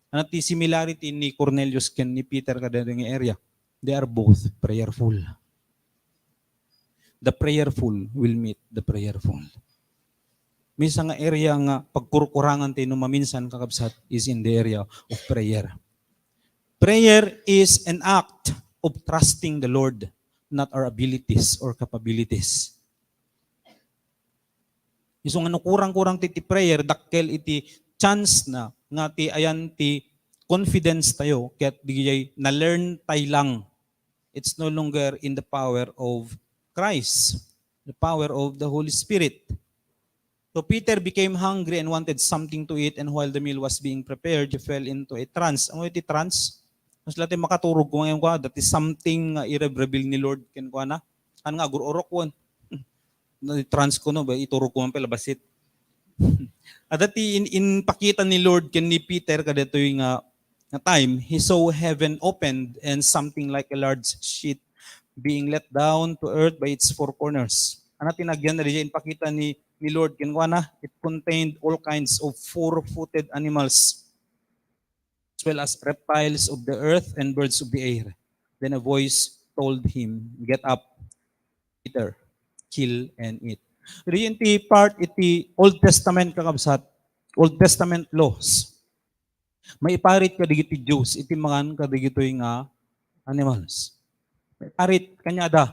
Ano ti similarity ni Cornelius ken ni Peter kadito nga area? They are both prayerful. The prayerful will meet the prayerful. Minsan nga area nga pagkurkurangan tayo maminsan kakabsat is in the area of prayer. Prayer is an act of trusting the Lord not our abilities or capabilities. Isong ano kurang-kurang ti prayer, dakkel iti chance na nga ti ayan ti confidence tayo, ket digay na-learn tayo lang. It's no longer in the power of Christ, the power of the Holy Spirit. So Peter became hungry and wanted something to eat, and while the meal was being prepared, he fell into a trance. Ano iti trance? Mas lahat makaturog ko ngayon ko, that is something i-reveal ni Lord ken ko na. Ano nga, gurorok won. Trance ko no, ba iturog ko man pala basit. At dati in pakita ni Lord ken ni Peter kada toy nga time, he saw heaven opened and something like a large sheet being let down to earth by its four corners. Ano tinagyan na rin pakita ni Lord ken ko na, it contained all kinds of four-footed animals, as well as reptiles of the earth and birds of the air. Then a voice told him, "Get up, Peter, kill and eat." Riyan ti part iti Old Testament kakabsat, Old Testament laws. Maiparit ka digiti Jews, iti mangan ka digitoy nga animals. Maiparit kanya da.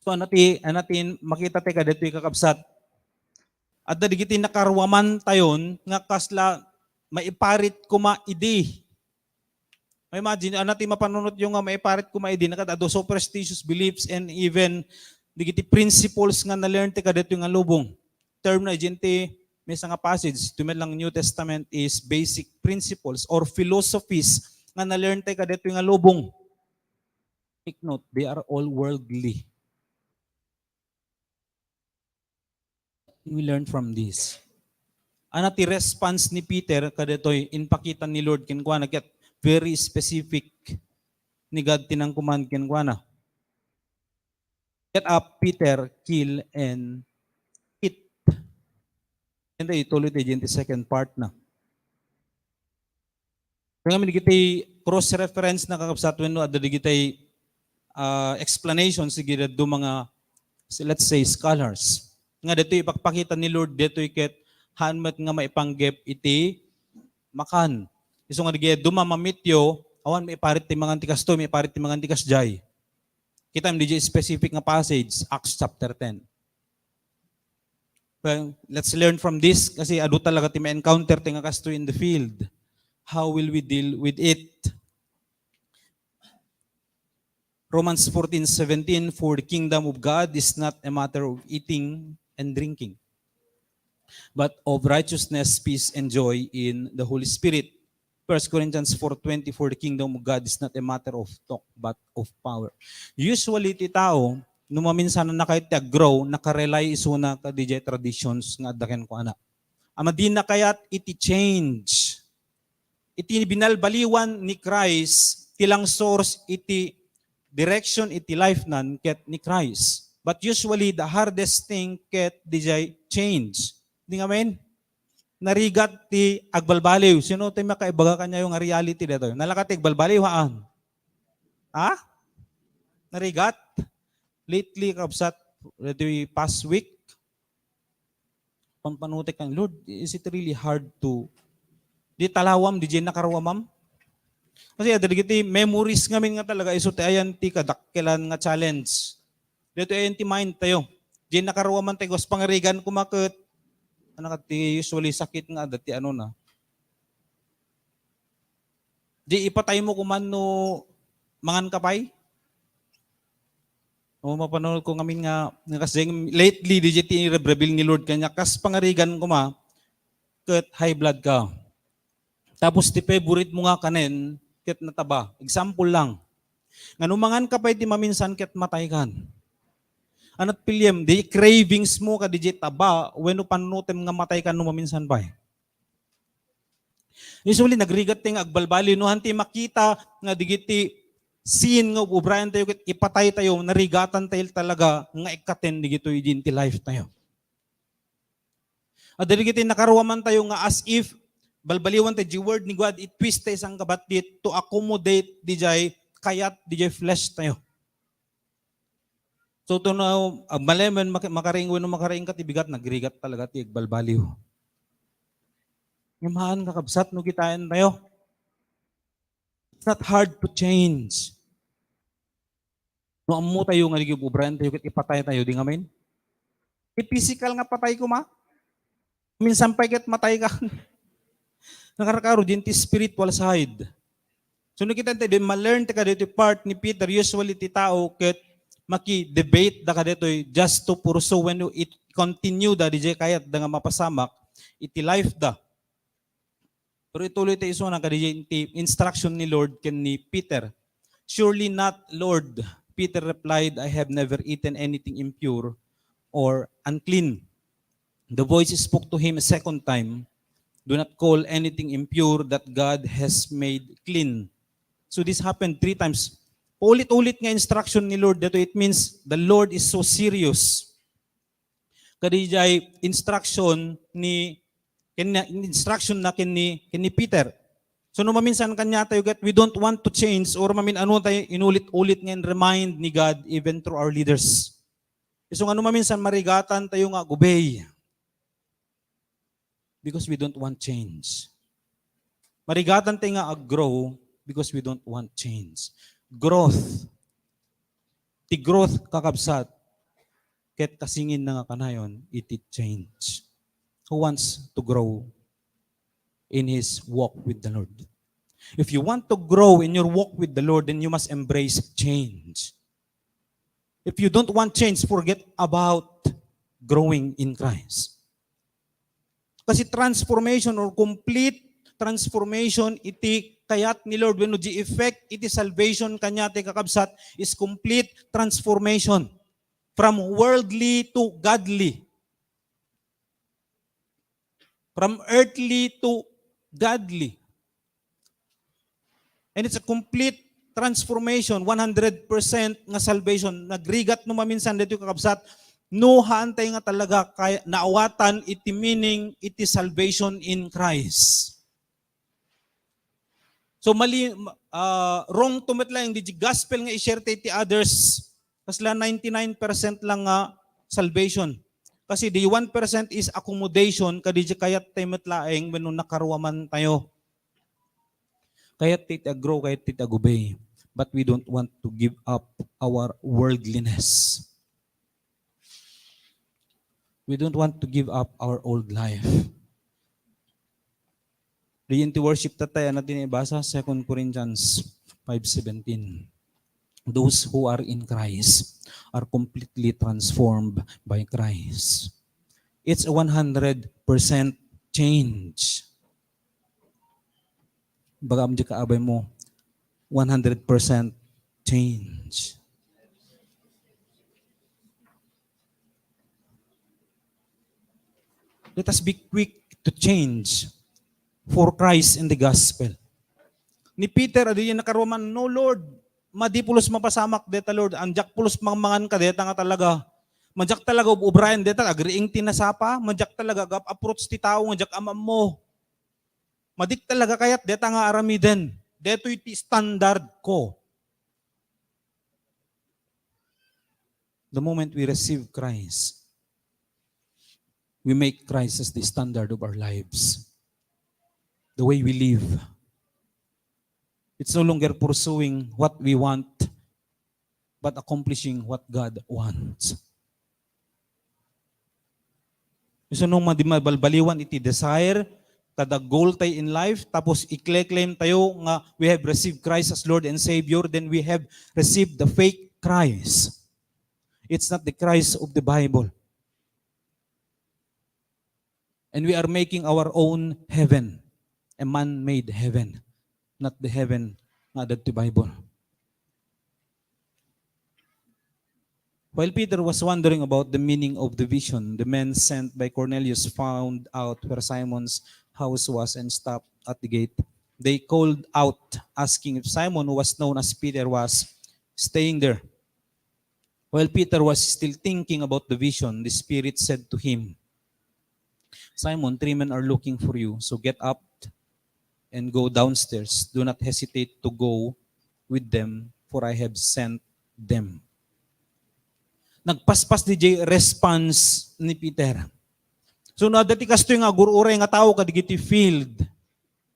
So anatin makita tayo kadito'y kakabsat. At digiti nakarwaman tayon nga kasla maiparit kumaidi. May imagine, anatin mapanunot yung nga maiparit kumaidi, nakadado superstitious beliefs and even digiti principles nga na-learn tayo kadito'y nga lubong. Term na gente, may nga passage, tumilang New Testament is basic principles or philosophies nga na-learn tayo kadito'y nga lubong. Take note, they are all worldly. We learn from this. Ano ti response ni Peter kadetoy inpakita ni Lord ken kuana ket very specific ni God tinang command ken kuana. Get up, Peter, kill and eat. And then ituloy tayo dyan second part na. Kaya kami digitay cross-reference na kakabsat when no, ada digitay explanation sige do mga let's say scholars. Nga dito ipakpakita ni Lord dito ket hanmet nga maipanggep iti makan. Iso nga dige dumamamityo awan maiparit ti mga antikas to, maiparit ti mga antikas jay. Kita mo di specific nga passage, Acts chapter 10. Well, let's learn from this kasi adu talaga ti ma-encounter ti nga kasto in the field. How will we deal with it? Romans 14:17, for the kingdom of God is not a matter of eating and drinking, but of righteousness, peace, and joy in the Holy Spirit. 1 Corinthians 4:20, for the kingdom of God is not a matter of talk, but of power. Usually, ti tao, numaminsan na grow, nakarely isuna ka DJ traditions nga daken ko ana. Ama di na kayat iti change. Iti binalbaliwan ni Christ, tilang source iti direction iti life nan ket ni Christ. But usually, the hardest thing ket DJ change. Di nga men? Narigat ti agbalbaliw. Sino tayo makaibaga kanya yung reality dito? Nalakat ti agbalbaliw haan? Ha? Narigat? Lately, kapsat, the past week, pampanutik kang, Lord, is it really hard to, di talawam, di dyan nakarawamam? Kasi ada digiti memories ngamin nga talaga, iso ti ayan ti kadakkelan nga challenge. Dito ayan ti mind tayo. Diyan nakaruwaman tayo, pangarigan kumakit. Ano ka ti usually sakit nga, dati ano na. Di ipatay mo kumano mangan kapay. O mapanood ko ngamin nga, kasi lately, di ti reveal ni Lord kanya, kas pangarigan ko ma, ket high blood ka. Tapos ti favorite mo nga kanen, ket nataba. Example lang. Nga numangan kapay ti maminsan ket matay kan. Anat pilyem, di cravings mo ka di taba, when panunutem nga matay ka no maminsan pa. Usually, nagrigat ting agbalbali, no hanti makita nga digiti sin nga ubrayan tayo, ipatay tayo, narigatan tayo talaga, nga ikaten digito yung ti life tayo. At digiti nakaruwaman tayo nga as if, balbaliwan tayo, the word ni God, it-twist tayo sang kabatit to accommodate dijay, kayat dijay flesh tayo. So ito na, malemen, makaring katibigat, nagrigat talaga ti agbalbaliw. Yung mahan kakabsat, no kitain tayo. It's not hard to change. No amo tayo nga ligib ubran tayo ket ipatay tayo di nga men. Physical nga patay ko ma. Minsan pa ket matay ka. Nakarakaro din ti spiritual side. So nakita tayo din ma-learn ta ka dito part ni Peter usually ti tao ket maki-debate da ka dito just to pursue when it continue da DJ kayat da nga mapasamak iti life da. Pero ituloy tayo iso na ka DJ iti instruction ni Lord ken ni Peter. Surely not, Lord. Peter replied, I have never eaten anything impure or unclean. The voice spoke to him a second time, do not call anything impure that God has made clean. So this happened 3 times. Ulit-ulit nga instruction ni Lord dito. It means the Lord is so serious. Kadijay instruction na kini Peter. So no maminsan kanya tayo we don't want to change or mamin ano tayo inulit-ulit nga remind ni God even through our leaders. So ano maminsan marigatan tayo nga obey. Because we don't want change. Marigatan tayo nga grow because we don't want change. Growth. Ti growth kakabsat. Ket kasingin na nga kanayon, iti change. Who wants to grow in his walk with the Lord? If you want to grow in your walk with the Lord, then you must embrace change. If you don't want change, forget about growing in Christ. Kasi transformation or complete transformation iti kayat ni Lord when the effect iti salvation kanya ti kakabsat is complete transformation from worldly to godly. From earthly to godly. And it's a complete transformation, 100% nga salvation. Nagrigat no maminsan dito kakabsat, no haantay nga talaga kaya naawatan iti meaning iti salvation in Christ. So wrong to metla yung di gospel nga i-share iti others. Kasla 99% lang nga salvation. Kasi the 1% is accommodation kadiji kayat tayo metlaeng when nakaruaman tayo. Kayat tita grow, kayat tita obey. But we don't want to give up our worldliness. We don't want to give up our old life. Diyan ti worship tatay natin ibasa 2 Corinthians 5:17. Those who are in Christ are completely transformed by Christ. It's a 100% change. Bagam di kaabay mo, 100% change. Let us be quick to change for Christ in the gospel. Ni Peter, adi yan nakaruman, no Lord, madipulos mapasamak deta Lord, anjak pulos mangmangan ka deta nga talaga. Manjak talaga ubrayan deta, agriing tinasapa, manjak talaga gap approach ti tao, manjak amam mo. Madik talaga kayat deta nga aramiden. Deto iti standard ko. The moment we receive Christ, we make Christ as the standard of our lives. The way we live. It's no longer pursuing what we want, but accomplishing what God wants. So nung madibalbaliwan iti desire, kada goal tayo in life, tapos i-claim tayo nga we have received Christ as Lord and Savior, then we have received the fake Christ. It's not the Christ of the Bible. And we are making our own heaven, a man-made heaven. Not the heaven nga the Bible. While Peter was wondering about the meaning of the vision, the men sent by Cornelius found out where Simon's house was and stopped at the gate. They called out, asking if Simon, who was known as Peter, was staying there. While Peter was still thinking about the vision, the Spirit said to him, Simon, 3 men are looking for you, so get up and go downstairs. Do not hesitate to go with them, for I have sent them. Nagpaspas di jay response ni Peter. So nadati kasto nga gururay nga tao kadigiti field.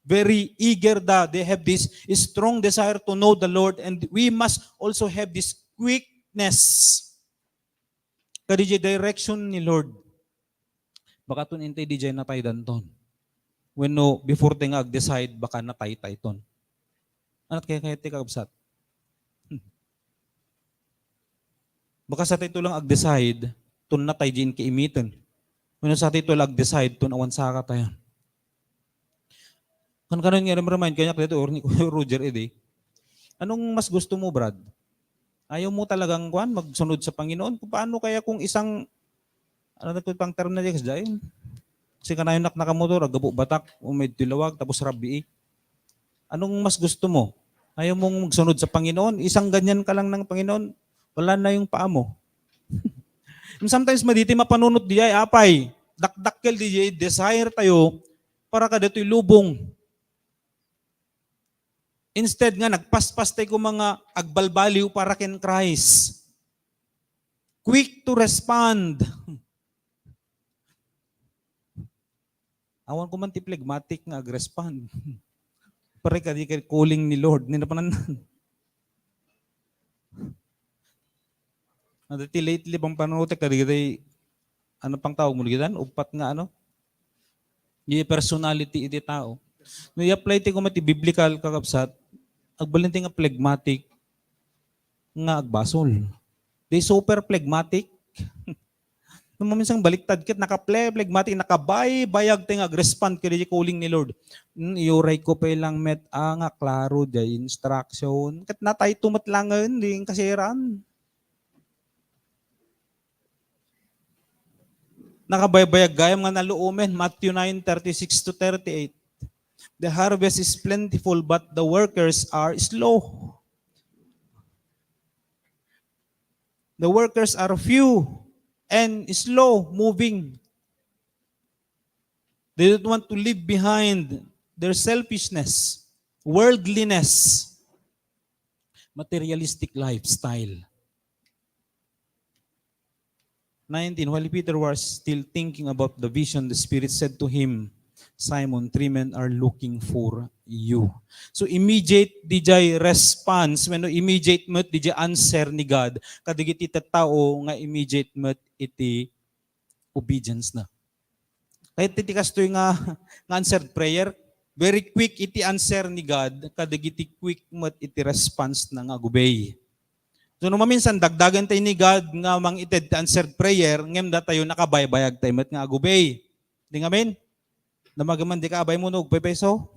Very eager da. They have this strong desire to know the Lord, and we must also have this quick Kadi direction ni Lord. Baka tun intay DJ na tayo danton. When no, before tayo ag-decide, baka na tayo ton. Anat kaya ti kakabsat? Baka sa tayo lang ag-decide, tun na tayo din kiimitin. When sa tayo lang ag-decide, tun awan saka tayo. Kan kanon nga remind kanya dito or ni Roger Ede. Anong mas gusto mo, Brad? Ayaw mo talagang magsunod sa Panginoon? Paano kaya kung isang ano pang term na diyan dahil? Kasi kanayon nakamotor, agabo batak, umid tilawag, tapos rabi. Anong mas gusto mo? Ayaw mong magsunod sa Panginoon? Isang ganyan ka lang ng Panginoon, wala na yung paa mo. Sometimes maditi mapanunot di ay apay. Dakdakkel di desire tayo para ka dito'y lubong. Instead nga, nagpaspas tayo kung mga agbalbaliw para ken Christ. Quick to respond. Awan ko man ti phlegmatic nga ag-respond. Pare ka di calling ni Lord. Ninapanan. Dati lately bang panonotek ka di ano pang tawag mo gitan? Upat nga ano? Yung personality iti tao. No i-apply ti ko mati biblical kakabsat. Agbalinti nga phlegmatic nga agbasol. They super phlegmatic. Nung maminsang baliktad kit naka-phlegmatic nakabay-bayag ting ag-respond kay calling ni Lord. Iuray ko pa lang met nga klaro di instruction. Kat natay tumatlangan ding kasiran. Nakabay-bayag gayam nga naluomen Matthew 9:36-38. The harvest is plentiful, but the workers are slow. The workers are few and slow moving. They don't want to leave behind their selfishness, worldliness, materialistic lifestyle. 19, while Peter was still thinking about the vision, the Spirit said to him, Simon, 3 men are looking for you. So immediate DJ response, when immediate mo DJ answer ni God, kadigiti tao nga immediate mo iti obedience na. Kahit titikas to nga answered prayer, very quick iti answer ni God, kadigiti quick mo iti response na nga gubay. So nung maminsan dagdagan tayo ni God nga mang ited answered prayer, ngem da tayo nakabaybayag tayo nga gubay. Di nga men? Namagaman di ka abay mo no, peso.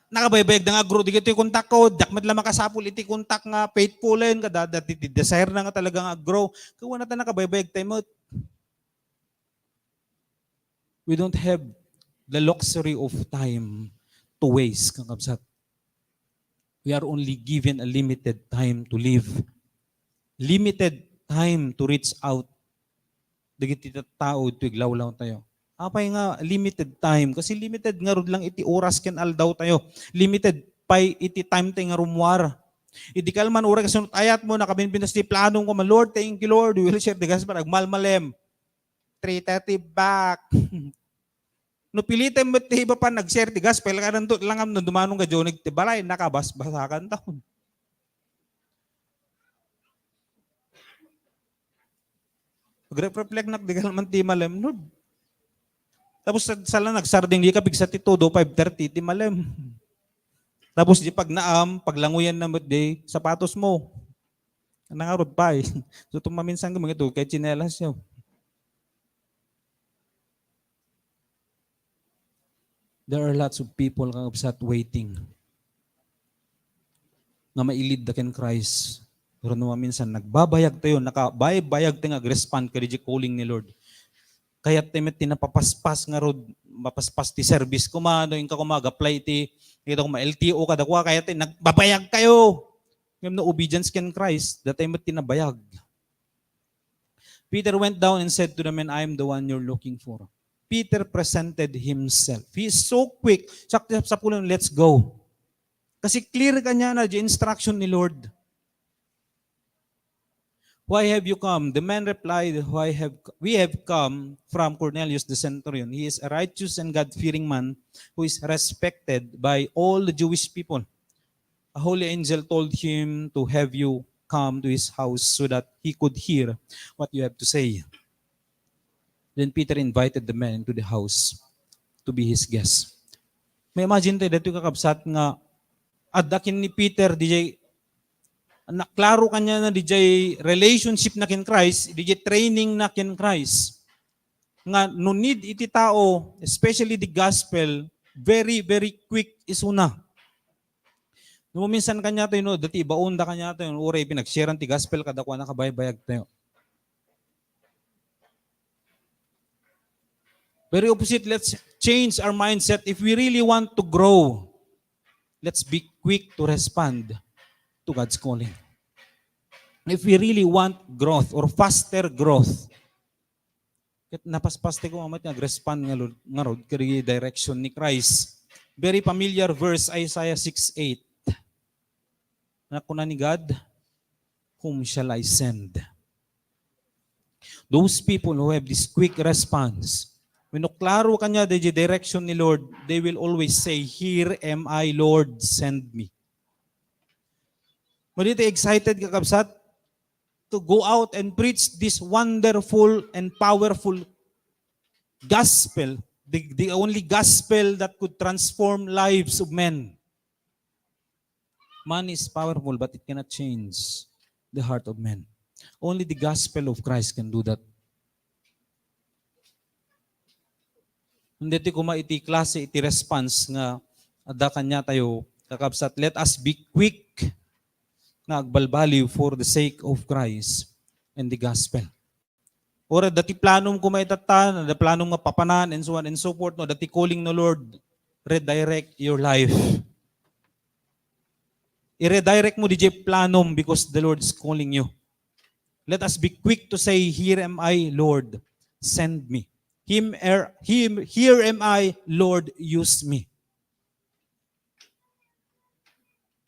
Nakabaybayag na nga gro, di ito yung kontak ko, dakmat lang makasapul, iti kontak nga faithfulin, kadadati, desire na nga talaga nga grow. Kung na tayo nakabaybayag tayo mo, we don't have the luxury of time to waste, kakabsat. We are only given a limited time to live. Limited time to reach out. Dagiti tao, ito iglaw-law tayo. Apay nga limited time kasi limited nga rod lang iti oras ken aldaw tayo. Limited pay iti time tayo nga rumwar. Idi kalman ura kasunod ayat mo nakabinbinas ti planong ko man Lord, thank you Lord. We will share the gospel agmalmalem. 3:30 back. No pilitem mo ti iba pa nag-share ti gospel kanan to langam no dumanong ka jonig ti balay nakabasbasakan taon. Pag-reflect nak di kalman ti malem Lord. Tapos sala nagsarding di ka bigsa ti todo 5:30 ti malem. Tapos di pag naam, paglanguyan na mo di sapatos mo. Nangarod pa eh. So tumaminsan ko mga ito, kay chinelas yaw. There are lots of people kang upsat waiting. Nga mailid da ken Christ. Pero minsan nagbabayag tayo, nakabayag tayo ag-respond kay di calling ni Lord. Kaya timet tinapapaspas nga rod, mapaspas ti service ko man, yung ka kumag-apply ti, ito kung ma-LTO ka dakwa, kaya nagbabayag kayo. Ngayon no obedience ken Christ, that time tinabayag. Peter went down and said to the men, I am the one you're looking for. Peter presented himself. He is so quick. Sa pulang, let's go. Kasi clear kanya na di instruction ni Lord. Why have you come? The man replied, we have come from Cornelius the centurion. He is a righteous and God-fearing man who is respected by all the Jewish people. A holy angel told him to have you come to his house so that he could hear what you have to say. Then Peter invited the men into the house to be his guests. May imagine tayo dito kakabsat nga adakin ni Peter DJ naklaro kanya na DJ relationship na kin Christ, DJ training na kin Christ. Nga no need iti tao, especially the gospel, very very quick isuna. No minsan kanya tayo no, dati baunda kanya tayo, uray pinag-sharean ti gospel kada kuan nakabaybayag tayo. Very opposite, let's change our mindset. If we really want to grow, let's be quick to respond to God's calling. If we really want growth or faster growth, napaspaste ko mamat nag-respond nga rod kay direction ni Christ. Very familiar verse, Isaiah 6:8. Nakuna ni God, whom shall I send? Those people who have this quick response, when klaro kanya the direction ni Lord, they will always say, "Here am I, Lord, send me." Malito excited ka kabsat to go out and preach this wonderful and powerful gospel, the only gospel that could transform lives of men. Money is powerful, but it cannot change the heart of men. Only the gospel of Christ can do that. Hindi ti kuma iti klase, iti response nga ada kanya tayo, kakabsat, let us be quick na agbalbaliw for the sake of Christ and the gospel. Or dati planong kumaitatan, dati planong mapapanan, and so on and so forth, no, dati calling no Lord, redirect your life. I-redirect mo DJ planom because the Lord is calling you. Let us be quick to say, "Here am I, Lord, send me. Here am I, Lord, use me."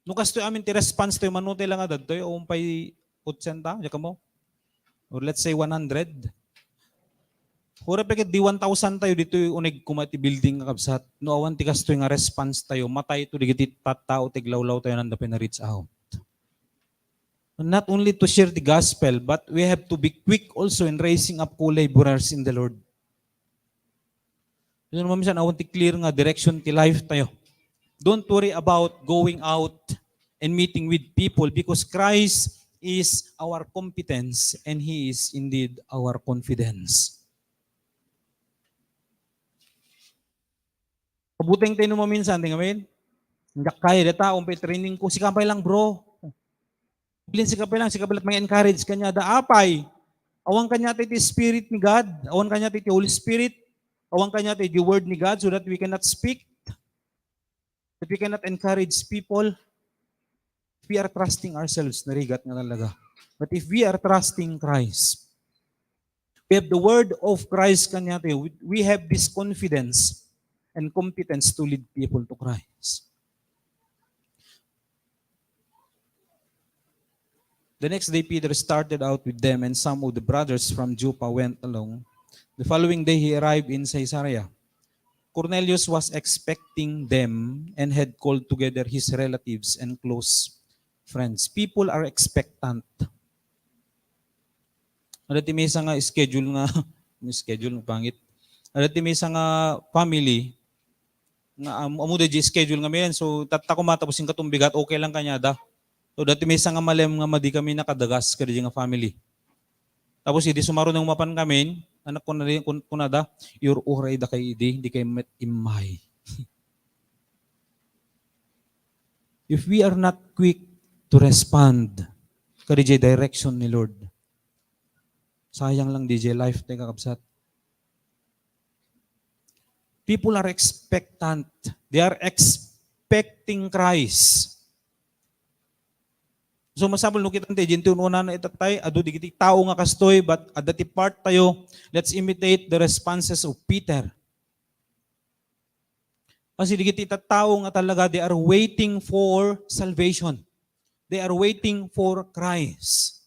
Nukas to amin ti response to manuti lang adad to yung umpay 80, yaka mo? Or let's say 100. Hura pa di 1,000 tayo dito yung unig kumati building kakabsat. No awan ti kasto yung response tayo, matay to digiti tattao tiglawlaw tayo nanda pina-reach out. Not only to share the gospel, but we have to be quick also in raising up co-laborers in the Lord. Yun naman minsan, awan ti clear nga direction ti life tayo. Don't worry about going out and meeting with people because Christ is our competence and He is indeed our confidence. Pabuting tayo naman minsan, tingnan hindi kaya data, umpay training ko, sikapay lang bro. Bilin sikapay lang mga encourage kanya, daapay. Awang kanya tayo the Spirit ni God, awang kanya tayo the Holy Spirit, awang kanya tayo the Word ni God so that we cannot speak, that we cannot encourage people. If we are trusting ourselves, narigat nga talaga. But if we are trusting Christ, we have the Word of Christ kanya tayo, we have this confidence and competence to lead people to Christ. The next day, Peter started out with them, and some of the brothers from Joppa went along. The following day, he arrived in Caesarea. Cornelius was expecting them and had called together his relatives and close friends. People are expectant. Adati may isa nga schedule nga, schedule ng pangit. Adati may isa nga family, nga amuda di schedule nga mayan. So tatako matapos yung katumbigat, okay lang kanya da. So dati may isang malem nga madi kami nakadagas kada nga family. Tapos hindi sumaro nang mapan kami, anak ko na rin kunada, your uray da kay hindi kay met imay. If we are not quick to respond kada direction ni Lord, sayang lang DJ life tayo kakabsat. People are expectant. They are expecting Christ. So masabol no kita tayo, jinto una na itatay, ado digiti tao nga kastoy, but at that part tayo, let's imitate the responses of Peter. Kasi digiti tao nga talaga, they are waiting for salvation. They are waiting for Christ.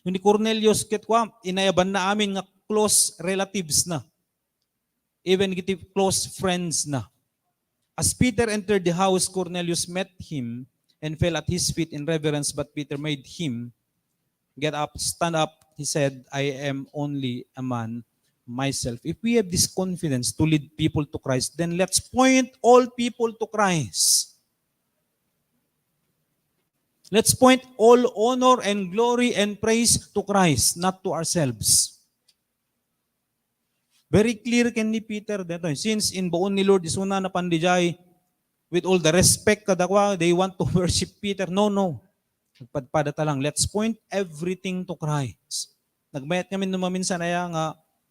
Yung ni Cornelius, kitwa, inayaban na amin nga close relatives na. Even close friends na. As Peter entered the house, Cornelius met him and fell at his feet in reverence, but Peter made him get up, stand up. He said, I am only a man myself. If we have this confidence to lead people to Christ, then let's point all people to Christ. Let's point all honor and glory and praise to Christ, not to ourselves. Very clear ken ni Peter dito. Since in buon ni Lord isuna na pandijay, with all the respect kadakwa, they want to worship Peter. No. Nagpadpadata lang. Let's point everything to Christ. Nagmayat kami numaminsan na nga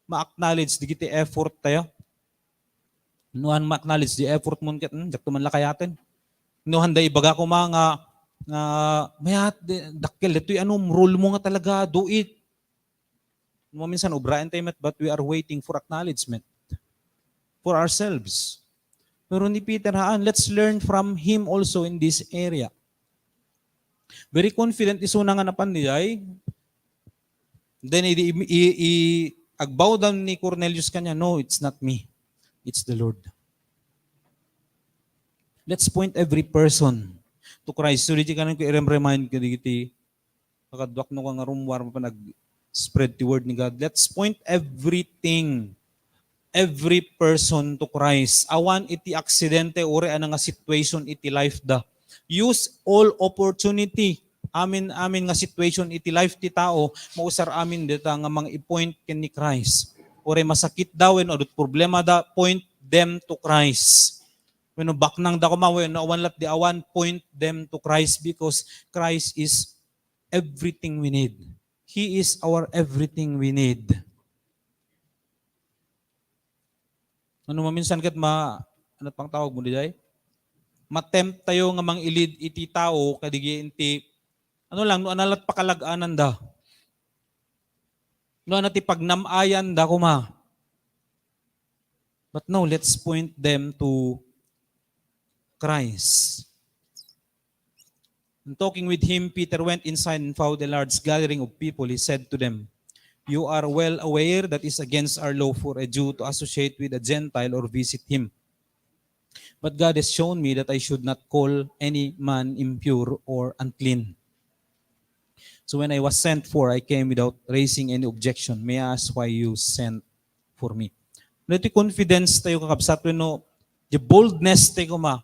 ma-acknowledge di kiti effort tayo. Nuhan ma-acknowledge di effort mo ket jak man lakayaten. Nuhan da ibaga ko mga mayat dakkel ito'y anong role mo nga talaga, do it. Minsan obrayan tayo but we are waiting for acknowledgement for ourselves. Pero ni Peter let's learn from him also in this area. Very confident isuna nga napandiay. Then agbaw down ni Cornelius kanya, no, it's not me. It's the Lord. Let's point every person to Christ. So, di ka nang i-remind ka digiti, kakadwak no ka nga rumwar pa nag-spread the word ni God. Let's point everything, every person to Christ. Awan iti aksidente, ore nga situation iti life da. Use all opportunity. Amin nga situation iti life ti tao, mausar amin dita nga mang i-point ken ni Christ. Ore masakit daw, o problema da, point them to Christ. When baknang da kumawe, awan lat di awan, point them to Christ because Christ is everything we need. He is our everything we need. Ano maminsan kat ano pang tawag mo di day? Matempt tayo nga mang ilid iti tao kadigi inti ano lang no analat pakalag-anan da. No anati pagnamayan da kuma. But no, let's point them to Christ. And talking with him, Peter went inside and found a large gathering of people. He said to them, you are well aware that it's against our law for a Jew to associate with a Gentile or visit him. But God has shown me that I should not call any man impure or unclean. So when I was sent for, I came without raising any objection. May I ask why you sent for me? Ito confidence tayo kakabsat, no, the boldness tayo nga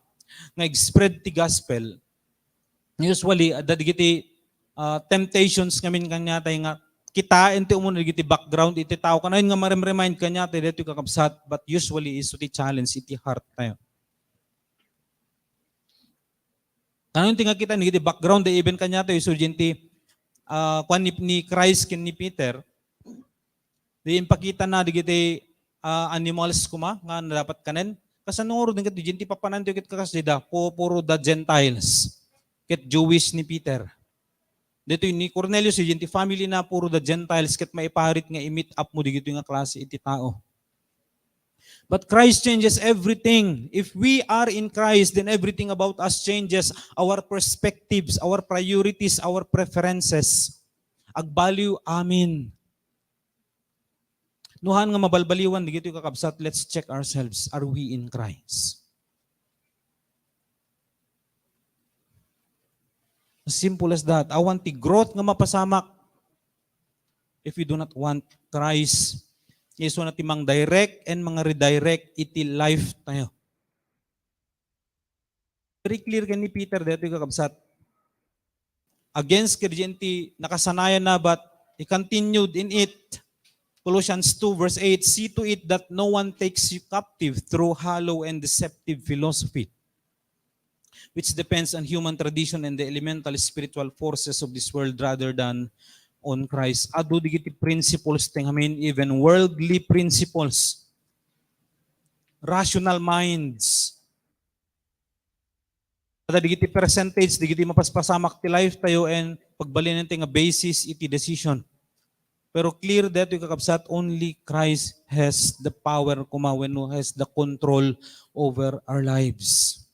spread ti gospel. Usually, dadigiti temptations ngamin kanya tayo nga kitain ti umuna digiti background iti tao kanayon nga marem-remind kanya tayo dito kakabsat, but usually is iti challenge iti heart tayo. Kanayon ti nga kita digiti background di even kanya tayo so dinti kwan ni Christ ken ni Peter di impakita na digiti animals kuma nga dapat kanen kasanuro din ket dinti papanan ti ket kakasida puro the Gentiles ket Jewish ni Peter. Dito ni Cornelius dinti family na puro the Gentiles ket maiparit nga i-meet up mo digito nga klase iti tao. But Christ changes everything. If we are in Christ, then everything about us changes. Our perspectives, our priorities, our preferences. Agbaliw amin. Nuhan nga mabalbaliwan, digito kakabsat, let's check ourselves. Are we in Christ? As simple as that. I want the growth nga mapasamak. If we do not want Christ, Yeso na timang direct and mga redirect iti life tayo. Very clear ka ni Peter dito kakabsat. Against Kirjenti, nakasanayan na but he continued in it. Colossians 2 verse 8, see to it that no one takes you captive through hollow and deceptive philosophy, which depends on human tradition and the elemental spiritual forces of this world rather than on Christ. Adu digiti principles tinghamin, even worldly principles, rational minds. Kada digiti percentage, digiti mapaspasamak ti life tayo and pagbalin nga basis iti decision. Pero clear that yung kakabsat, only Christ has the power when who has the control over our lives.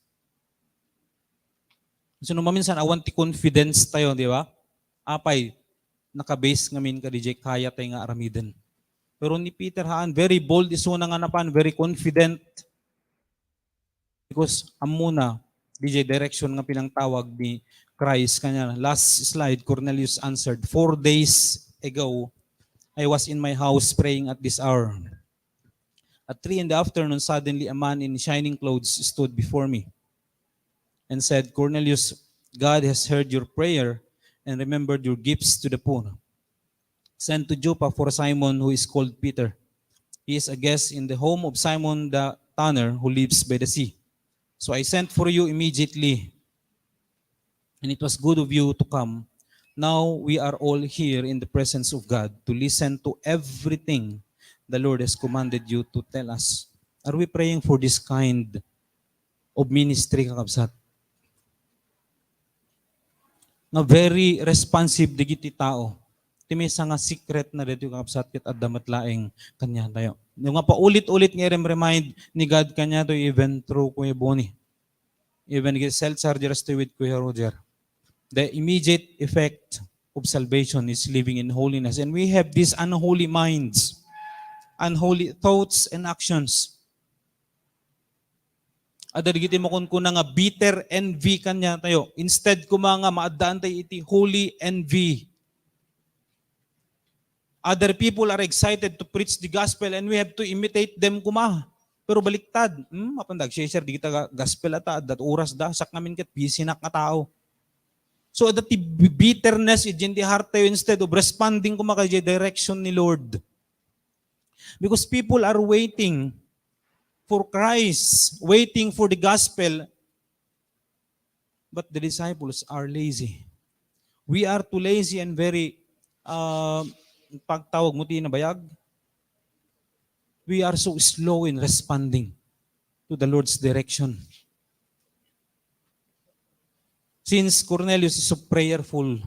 So maminsan awan ti confidence tayo, di ba? Apay nakabase ngamin ka DJ kaya tayo nga aramiden. Pero ni Peter very bold iso na nga napan, very confident. Because amuna, DJ direction nga pinangtawag ni Christ kanya. Last slide, Cornelius answered, 4 days ago, I was in my house praying at this hour. At 3 in the afternoon, suddenly a man in shining clothes stood before me and said, Cornelius, God has heard your prayer and remembered your gifts to the poor. Send to Joppa for Simon, who is called Peter. He is a guest in the home of Simon the tanner, who lives by the sea. So I sent for you immediately, and it was good of you to come. Now we are all here in the presence of God to listen to everything the Lord has commanded you to tell us. Are we praying for this kind of ministry, kakabsat? Nga very responsive digiti tao. Timesa nga secret na dito kakabsat kit adamat laeng kanya tayo. Yung nga paulit-ulit nga remind ni God kanya to even through Kuya Bonnie. Even get self-chargers to with Kuya Roger. The immediate effect of salvation is living in holiness. And we have these unholy minds, unholy thoughts and actions. Ada digiti mo kun nga bitter envy kanya tayo. Instead ko mga maadaan tayo iti holy envy. Other people are excited to preach the gospel and we have to imitate them kuma. Pero baliktad. Mapandag, share di kita gospel ata, dat oras da, sak namin kat busy na ka tao. So that bitterness is in the heart tayo instead of responding kuma kay direction ni Lord. Because people are waiting for Christ, waiting for the gospel, but the disciples are lazy. We are too lazy and very pagtawag mo na bayag, we are so slow in responding to the Lord's direction. Since Cornelius is so prayerful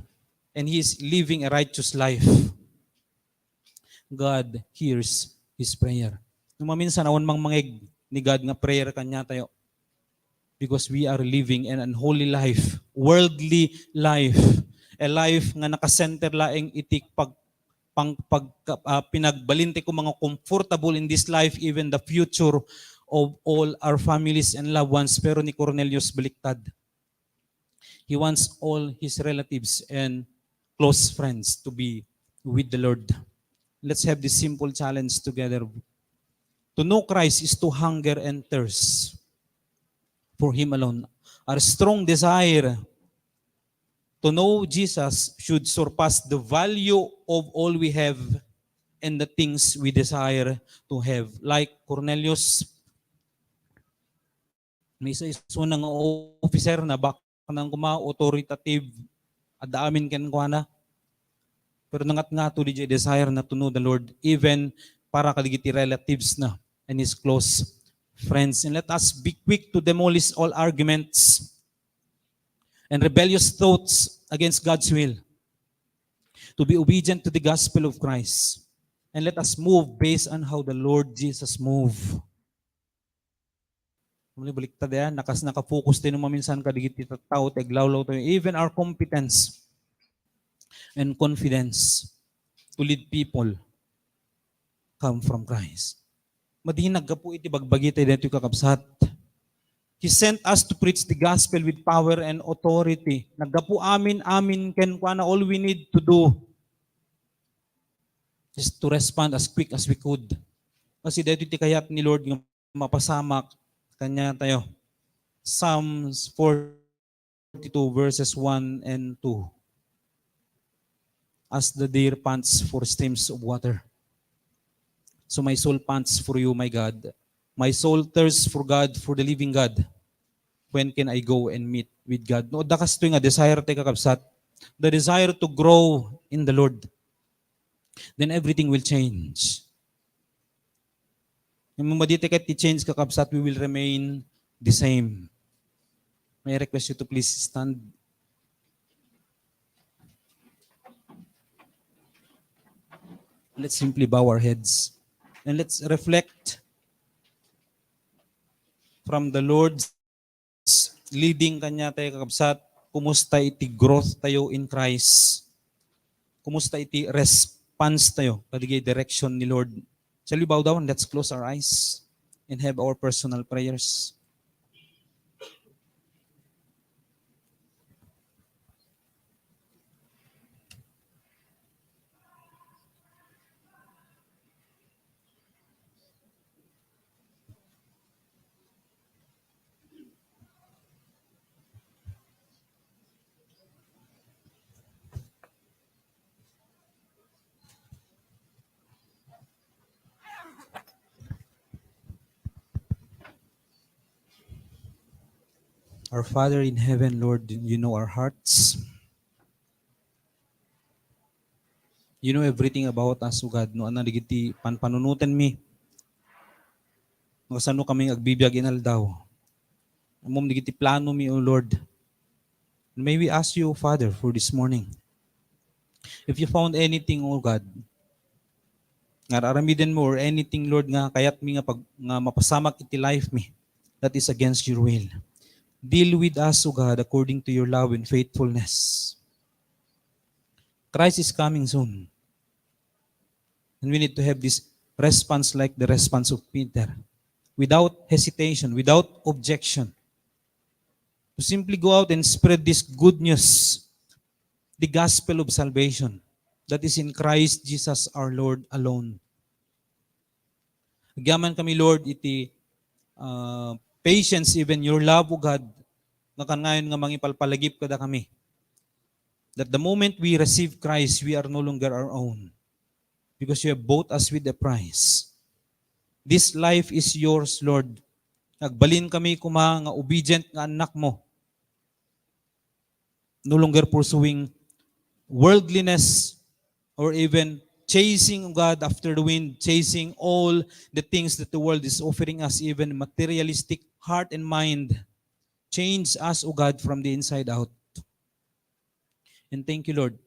and he is living a righteous life, God hears his prayer. Nung maminsan, awan mang mangeg ni God nga prayer kanya tayo. Because we are living an unholy life, worldly life, a life nga nakasenter laeng itik pinagbalinte ko mga comfortable in this life, even the future of all our families and loved ones. Pero ni Cornelius baliktad. He wants all his relatives and close friends to be with the Lord. Let's have this simple challenge together. To know Christ is to hunger and thirst for Him alone. Our strong desire to know Jesus should surpass the value of all we have and the things we desire to have. Like Cornelius, may isa ng officer na baka nang authoritative at amin ken kuana. Pero nangat nga to DJ desire na to know the Lord even para kaligiti relatives na and his close friends. And let us be quick to demolish all arguments and rebellious thoughts against God's will, to be obedient to the gospel of Christ. And let us move based on how the Lord Jesus moved. Baliktad yan, nakafocus din maminsan ka digit tao, teglawlaw tayo. Even our competence and confidence to lead people come from Christ. Madinag ka po iti bagbagi tayo dito kakabsat. He sent us to preach the gospel with power and authority. Naggapo amin ken kuana, all we need to do is to respond as quick as we could. Kasi dito iti kayat ni Lord ng mapasamak kanya tayo. Psalms 42 verses 1 and 2. As the deer pants for streams of water, so my soul pants for you, my God. My soul thirsts for God, for the living God. When can I go and meet with God? No, dakas ito nga desire tayo kakabsat. The desire to grow in the Lord. Then everything will change. Yung maditikat i-change kakabsat, we will remain the same. May I request you to please stand. Let's simply bow our heads. And let's reflect from the Lord's leading kanya tayo kakabsat, kumusta iti growth tayo in Christ? Kumusta iti response tayo kadigay direction ni Lord? Shall we bow down? Let's close our eyes and have our personal prayers. Our Father in heaven, Lord, you know our hearts. You know everything about us, O God. No, ano digiti panpanunutan mi. No, sano kami agbibiyag inaldaw. Amom digiti plano mi, O Lord. May we ask you, O Father, for this morning. If you found anything, O God, nga raramiden mo or anything, Lord, nga kayat mi nga mapasamak iti life mi that is against your will. Deal with us, O God, according to your love and faithfulness. Christ is coming soon. And we need to have this response like the response of Peter. Without hesitation, without objection. To simply go out and spread this good news, the gospel of salvation that is in Christ Jesus our Lord alone. Agyaman kami, Lord, iti patience, even your love, O God, nga kangayon nga mangipalpalagip kada kami. That the moment we receive Christ, we are no longer our own. Because you have bought us with a price. This life is yours, Lord. Nagbalin kami kuma nga obedient nga anak mo. No longer pursuing worldliness or even chasing, God, after the wind, chasing all the things that the world is offering us, even materialistic heart and mind. Change us, O God, from the inside out. And thank you, Lord,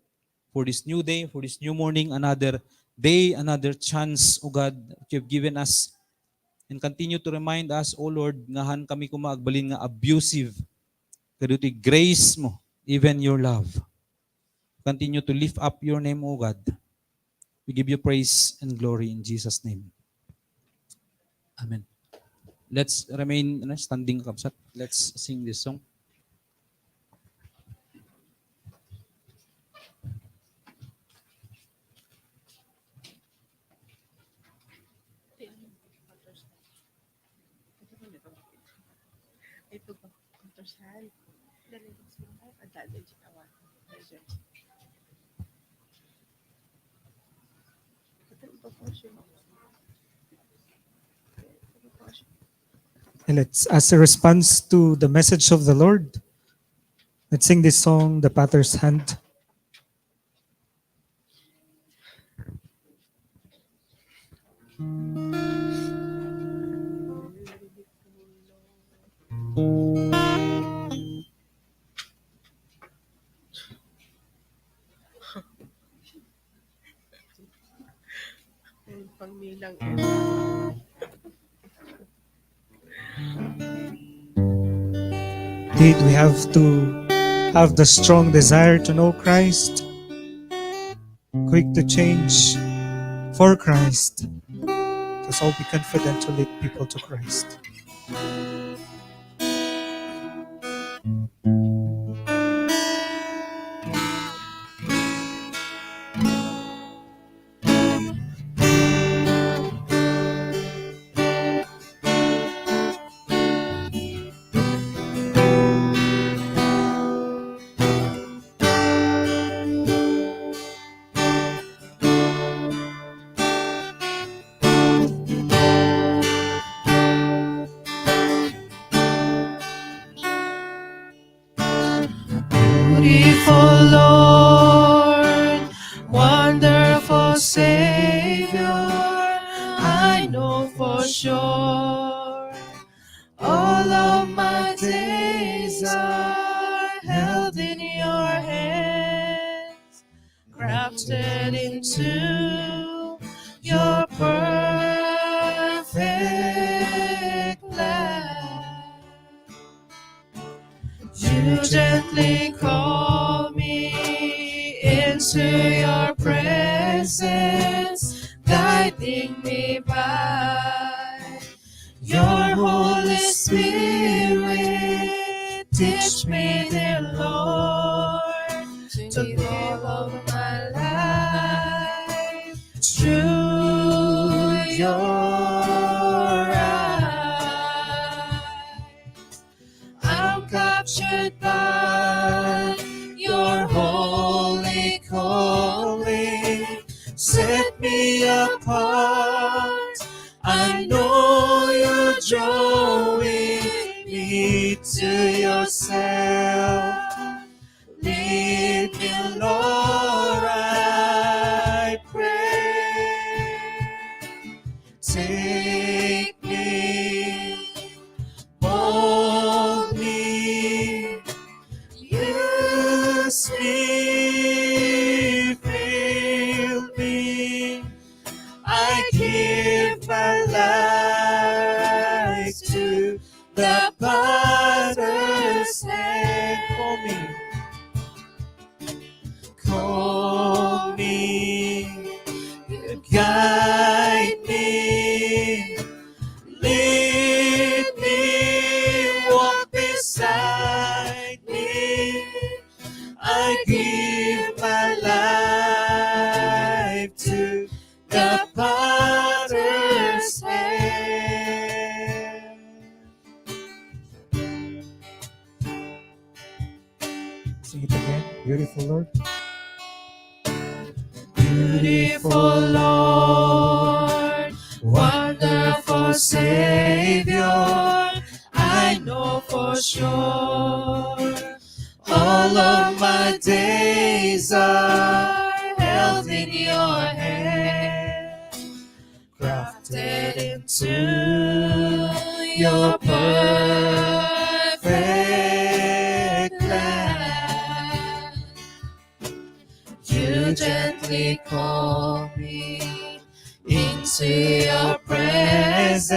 for this new day, for this new morning, another day, another chance, O God, that you have given us. And continue to remind us, O Lord, ngahan kami kumaagbalin nga abusive. Kaduti grace mo, even your love. Continue to lift up your name, O God. We give you praise and glory in Jesus' name. Amen. Let's remain standing, Kapsat. Let's sing this song. Ito ba? Kontrasal. Dali ko sila. Adada dyan awan. Ito ba po siya? And let's, as a response to the message of the Lord, let's sing this song, The Potter's Hand. Pangmilang Indeed, we have to have the strong desire to know Christ, quick to change for Christ. Let's all be confident to lead people to Christ. Beautiful Lord, wonderful Savior, I know for sure all of my days are held in your hands, grafted into your perfect plan. You gently call me into your presence, guiding me by your Holy Spirit. Teach me, dear Lord, to live all my life through your eyes. I'm captured by your holy calling. Set me apart. I know you're drawing me to yourself. yourself. Lead me, Lord, I pray. Take me, mold me, use me, fill me. I give my life to the potter's hand. Call me, guide me, lead me, walk beside me. I give my life to the potter's hand. Sing it again. Beautiful Lord. Beautiful Lord, wonderful Savior, I know for sure all of my days are held in your hand, crafted into your perfect plan. You gently call me into your presence,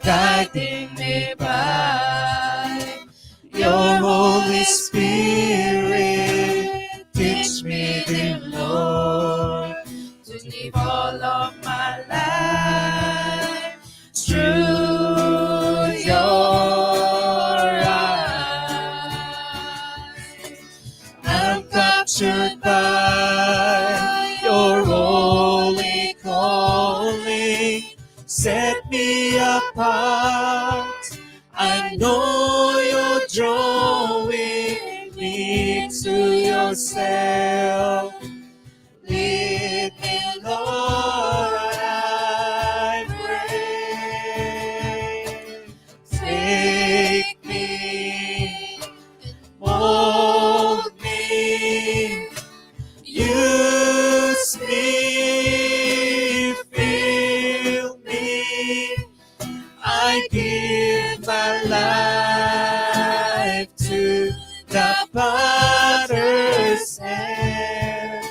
guiding me by your Holy Spirit. Teach me, dear Lord, to live all of my life through your eyes. I'm captured by your holy calling. Set me apart. I know you're drawing me to yourself. Lead me, Lord, I pray. Take me, mold me, use me, fill me. I give my life to the potter's hand.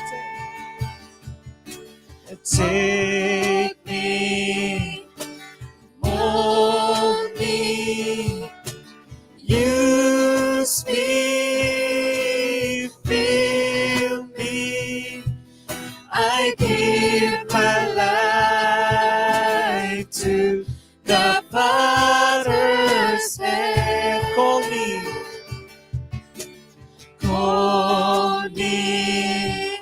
Take me, mold me, use me, fill me. I give my life to the potter's hand. Call me,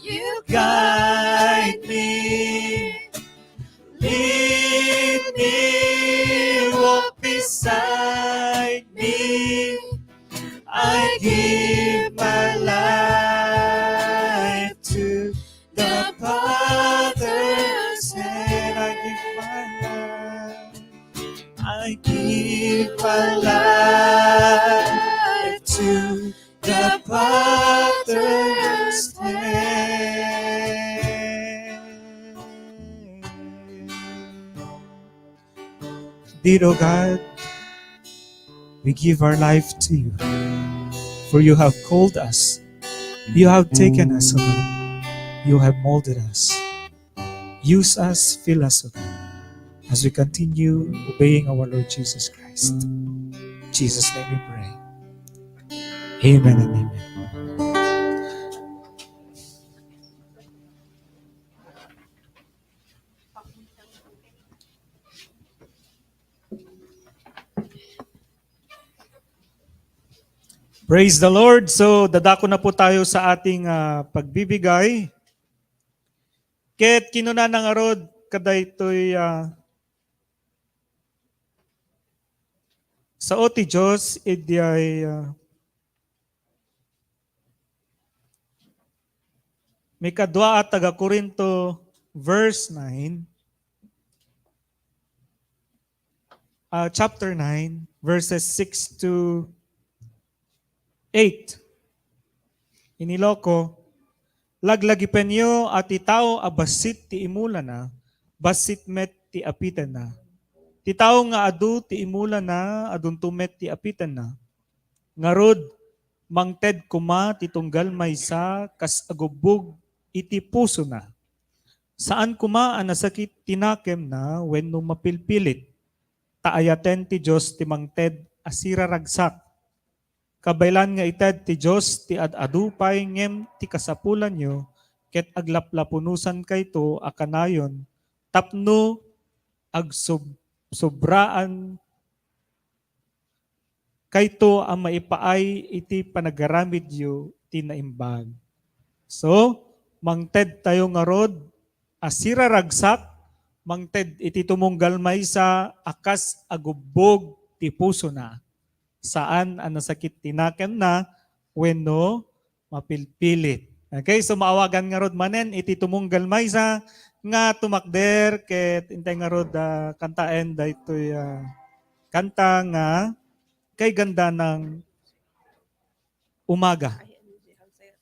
you guide me, lead me, walk beside me. I give my life to the potter's hand. I give my life to the potter's hand. Dear O God, we give our life to you, for you have called us, you have taken us, O God, you have molded us. Use us, fill us, O God, as we continue obeying our Lord Jesus Christ. In Jesus' name we pray. Amen and amen. Praise the Lord. So, dadako na po tayo sa ating pagbibigay. Ket kinuna ng arod, kadaytoy sa oti Diyos, idi ay may kadwa at taga Korinto verse 9, chapter 9, verses 6 to 8. Iniloko, laglagi penyo at itaw abasit ti imula na, basit met ti apitan na. Ti tao nga adu ti imula na, adun tumet ti apitan na. Ngarod, mangted kuma ti tunggal maysa kas agubog iti puso na. Saan kuma ang nasakit tinakem na wenno mapilpilit. Taayaten ti Diyos ti mangted asira ragsak. Kabaylan nga ited ti Diyos ti ad-adu pay ngem ti kasapulan nyo ket aglaplapunusan kayto akanayon tapno sobraan kayto ang maipaay iti panagaramid yu ti naimbag. So, mangted tayo nga rod, asira ragsak, mangted iti tumunggal maysa akas agubog ti puso na. Saan ang nasakit tinaken na wenno mapilpilit. Okay, so maawagan nga rod manen iti tumunggal maysa nga tumakder ket intay nga rod kantaen daytoy kanta nga kay ganda ng umaga. Ay, ano siya, ang saya.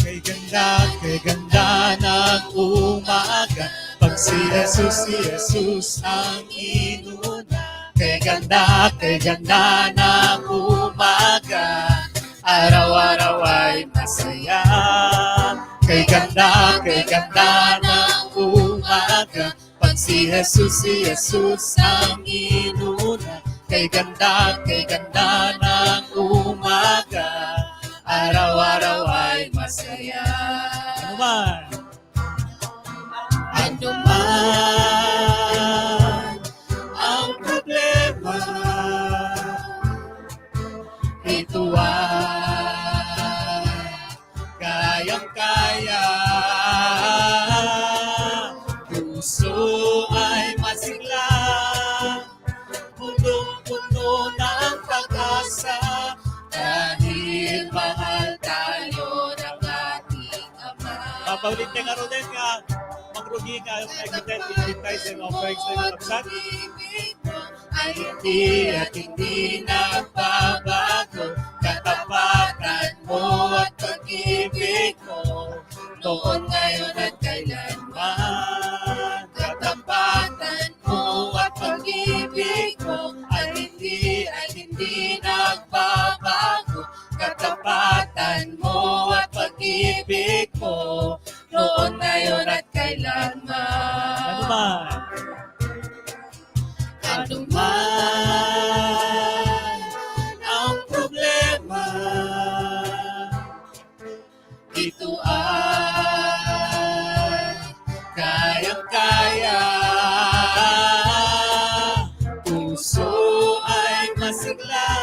Kay ganda ng umaga, pag si Jesus ang inuna. Kay ganda ng umaga, araw-araw ay masaya. Kay ganda ng umaga, pag si Jesus ang inuna. Kay ganda ng umaga, araw-araw ay masaya. Ano man ang problema, ito ay kayang-kaya. Puso ay masigla, punong-puno ng pag-asa, dahil mahal tayo ng ating Ama. Papaulit niya nga rin din nga, magrugi nga yung nag-attend in tithes and offerings na yung kapsat. Ay hindi at hindi nagbabago, katapatan mo at pag-ibig mo, noon, ngayon at kailanman. Katapatan mo at pag-ibig mo, ay hindi nagbabago, katapatan mo at pag-ibig mo, noon, ngayon at kailanman. Ano man ang problema, ito ay kayang-kaya. Puso ay masigla,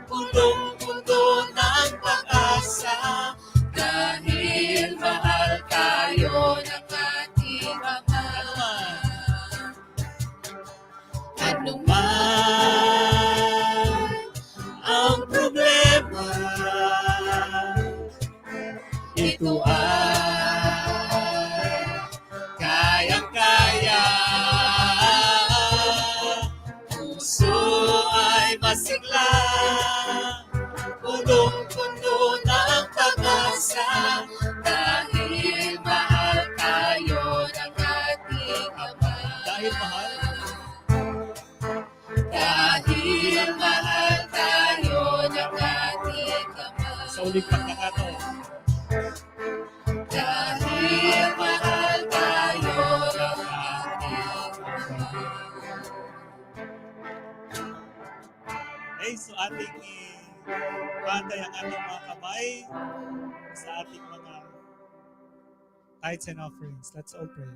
punong-puno ng pag-asa, dahil mahal tayo ng ating Ama. Ano man ang problema, ito ay kayang-kaya. Puso ay masigla, punong-puno ng pag-asa, dahil mahal tayo ng ating Ama. Dahil mahal? Dahil mahal tayo ng ating Ama. Sa uling pagkakataon. Dahil mahal tayo ng ating Ama. Okay, so ating pantay ang ating mga kamay sa ating mga tithes and offerings. Let's all pray.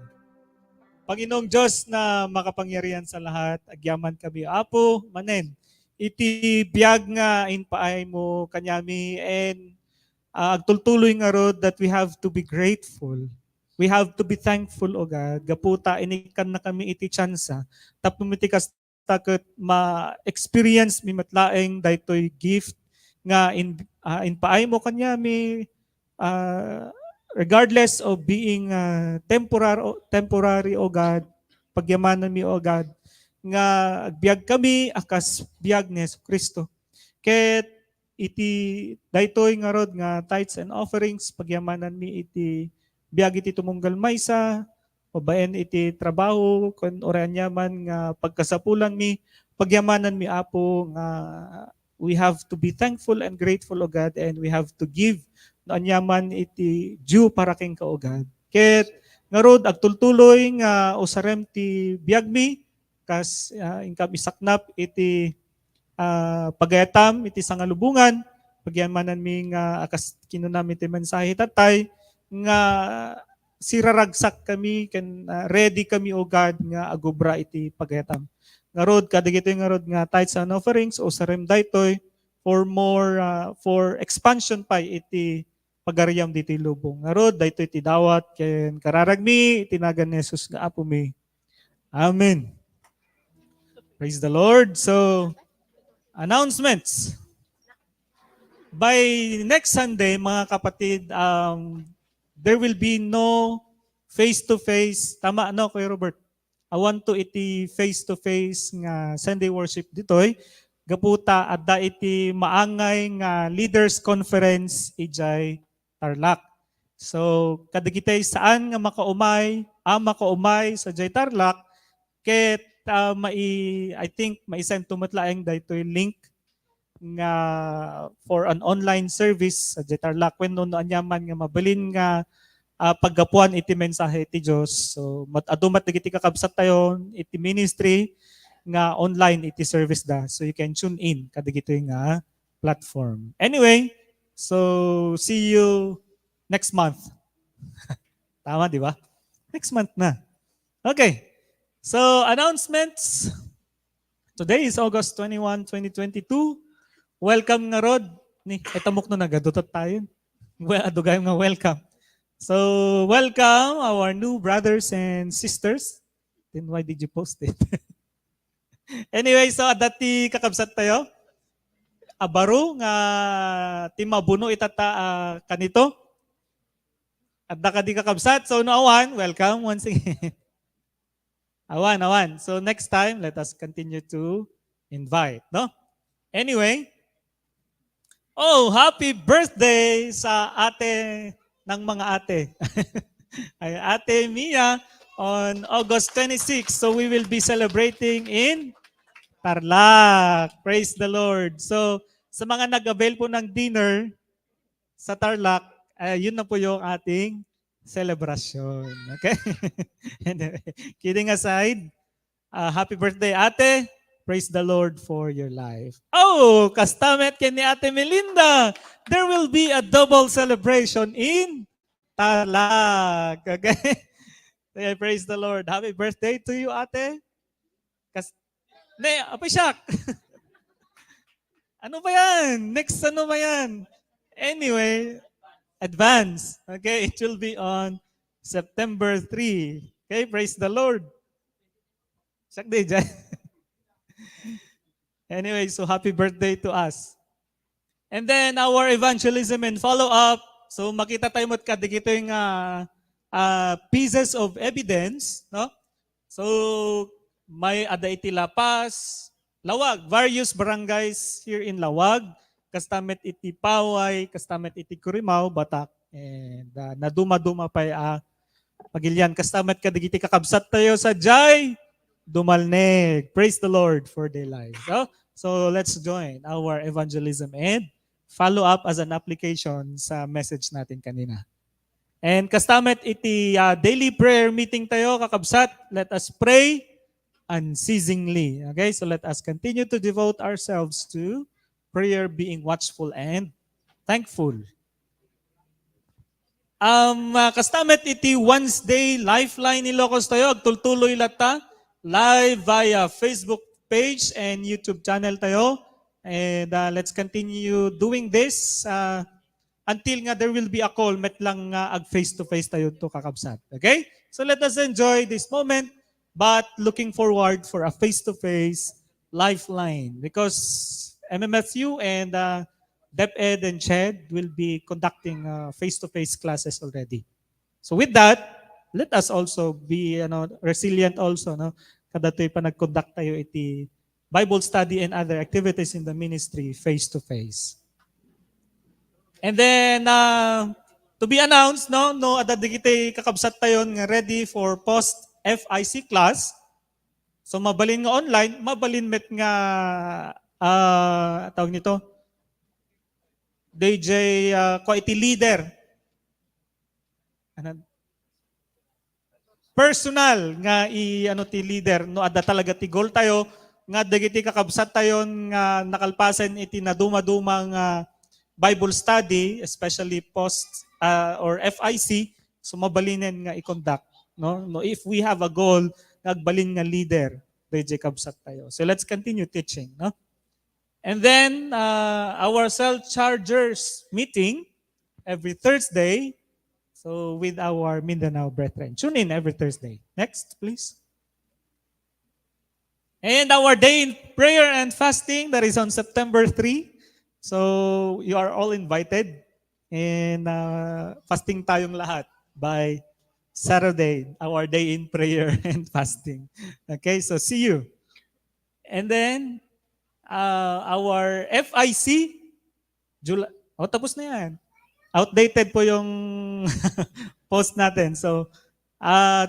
Panginoong Diyos na makapangyarihan sa lahat, agyaman kami, Apo, manen, iti biyag nga inpaay mo kanyami and agtultuloy nga rod that we have to be grateful. We have to be thankful, O God. Gaputa, inikan na kami iti tsansa. Tapno mitikas takot ma-experience mi matlaeng daytoy gift nga in paay mo kanya mi regardless of being temporary o God, pagyamanan mi o God, nga agbyag kami akas biyag ni Kristo. Ket iti daytoy nga rod nga tithes and offerings pagyamanan mi iti biyag iti tumunggal maysa pabaen iti trabaho kun oran yaman nga pagkasapulan mi pagyamanan mi apo nga we have to be thankful and grateful o God and we have to give no anyaman iti due para king ka o God. Ket nga rod agtultuloy nga usarem ti biyag mi kas ingkam isaknap iti pagayatam iti sangalubungan pagyamanan mi nga akas kinunam iti mensahe tatay nga siraragsak kami ken ready kami o God nga agubra iti pagayatam. Nga rod kadagitoy nga rod nga tithes and offerings o sarem daytoy for more for expansion pa iti pagariam diti lubong. Nga rod daytoy ti dawat ken kararagmi tinagan ni Jesus nga apo mi. Amen. Praise the Lord. So announcements. By next Sunday, mga kapatid, there will be no face-to-face. Tama, no, Kuya Robert? I want to iti face-to-face nga Sunday worship ditoy. Gaputa, adda iti maangay nga leaders conference ijay Tarlac. So, kadagitay saan nga makaumay sa Jay Tarlac, ket I think maisend tumatlaeng daytoy link nga for an online service sa Jay Tarlac when no anyaman nga mabalin nga paggapuan iti mensahe ti Dios. So adumat dagiti kakabsat tayo iti ministry nga online iti service da. So you can tune in kadagito nga platform. Anyway, so see you next month. Tama, di ba? Next month na. Okay. So announcements. Today is August 21, 2022. Welcome nga rod. Ni etamok no nagadutot tayo. Adugay nga welcome. So welcome our new brothers and sisters. Then why did you post it? Anyway, so adati kakabsat tayo. Abaro nga timabuno itata kanito. Adda ka di kakabsat. So awan, welcome once again. Awan. So next time, let us continue to invite, no? Anyway, happy birthday sa ate ng mga ate. Ay, Ate Mia on August 26. So we will be celebrating in Tarlac. Praise the Lord. So sa mga nag-avail po ng dinner sa Tarlac, yun na po yung ating celebration. Okay? Anyway, kidding aside, happy birthday ate. Praise the Lord for your life. Kastamet kay ni Ate Melinda. There will be a double celebration in Tarlac. Okay? Praise the Lord. Happy birthday to you, ate. Apisyak. Ano ba yan? Next ano ba yan? Anyway, advance. Okay? It will be on September 3. Okay? Praise the Lord. Siyak day dyan. Anyway, so happy birthday to us. And then our evangelism and follow-up. So makita tayo mo kadikito yung pieces of evidence. No? So may ada iti Lapas, Lawag, various barangays here in Lawag. Kastamet iti Paway, kastamet iti Curimaw, Batak. And naduma-duma pa pagilyan. Kastamet kadikiti kakabsat tayo sa Jay Dumalneg. Praise the Lord for their lives. So let's join our evangelism and follow up as an application sa message natin kanina. And kastamet iti daily prayer meeting tayo, kakabsat. Let us pray unceasingly. Okay, so let us continue to devote ourselves to prayer, being watchful and thankful. Kastamet iti Wednesday Lifeline Ilocos tayo, agtultuloy lata, live via Facebook page and YouTube channel tayo. And let's continue doing this until nga there will be a call, met lang ag face-to-face tayo to kakabsat. Okay? So let us enjoy this moment but looking forward for a face-to-face lifeline because MMFU and DepEd and CHED will be conducting face-to-face classes already. So with that, let us also be resilient also. No? Kadatoy pa nag-conduct tayo iti Bible study and other activities in the ministry face-to-face. And then, to be announced, no ada digiti kakabsat tayon nga ready for post FIC class. So mabalin nga online, mabalin met nga tawag nito DJ ko iti leader. Ano? Personal nga ti leader no ada talaga ti goal tayo nga dagiti kakabsat tayon nga nakalpasan iti naduma-dumang Bible study, especially post or FIC, so mabalinen nga i-conduct. No, if we have a goal, nagbalin nga leader, DJ kabsat tayo. So let's continue teaching. No? And then, our self-chargers meeting every Thursday, so with our Mindanao brethren. Tune in every Thursday. Next, please. And our day in prayer and fasting, that is on September 3. So, you are all invited. And fasting tayong lahat by Saturday, our day in prayer and fasting. Okay, so see you. And then, our FIC, July, tapos na yan. Outdated po yung post natin. So,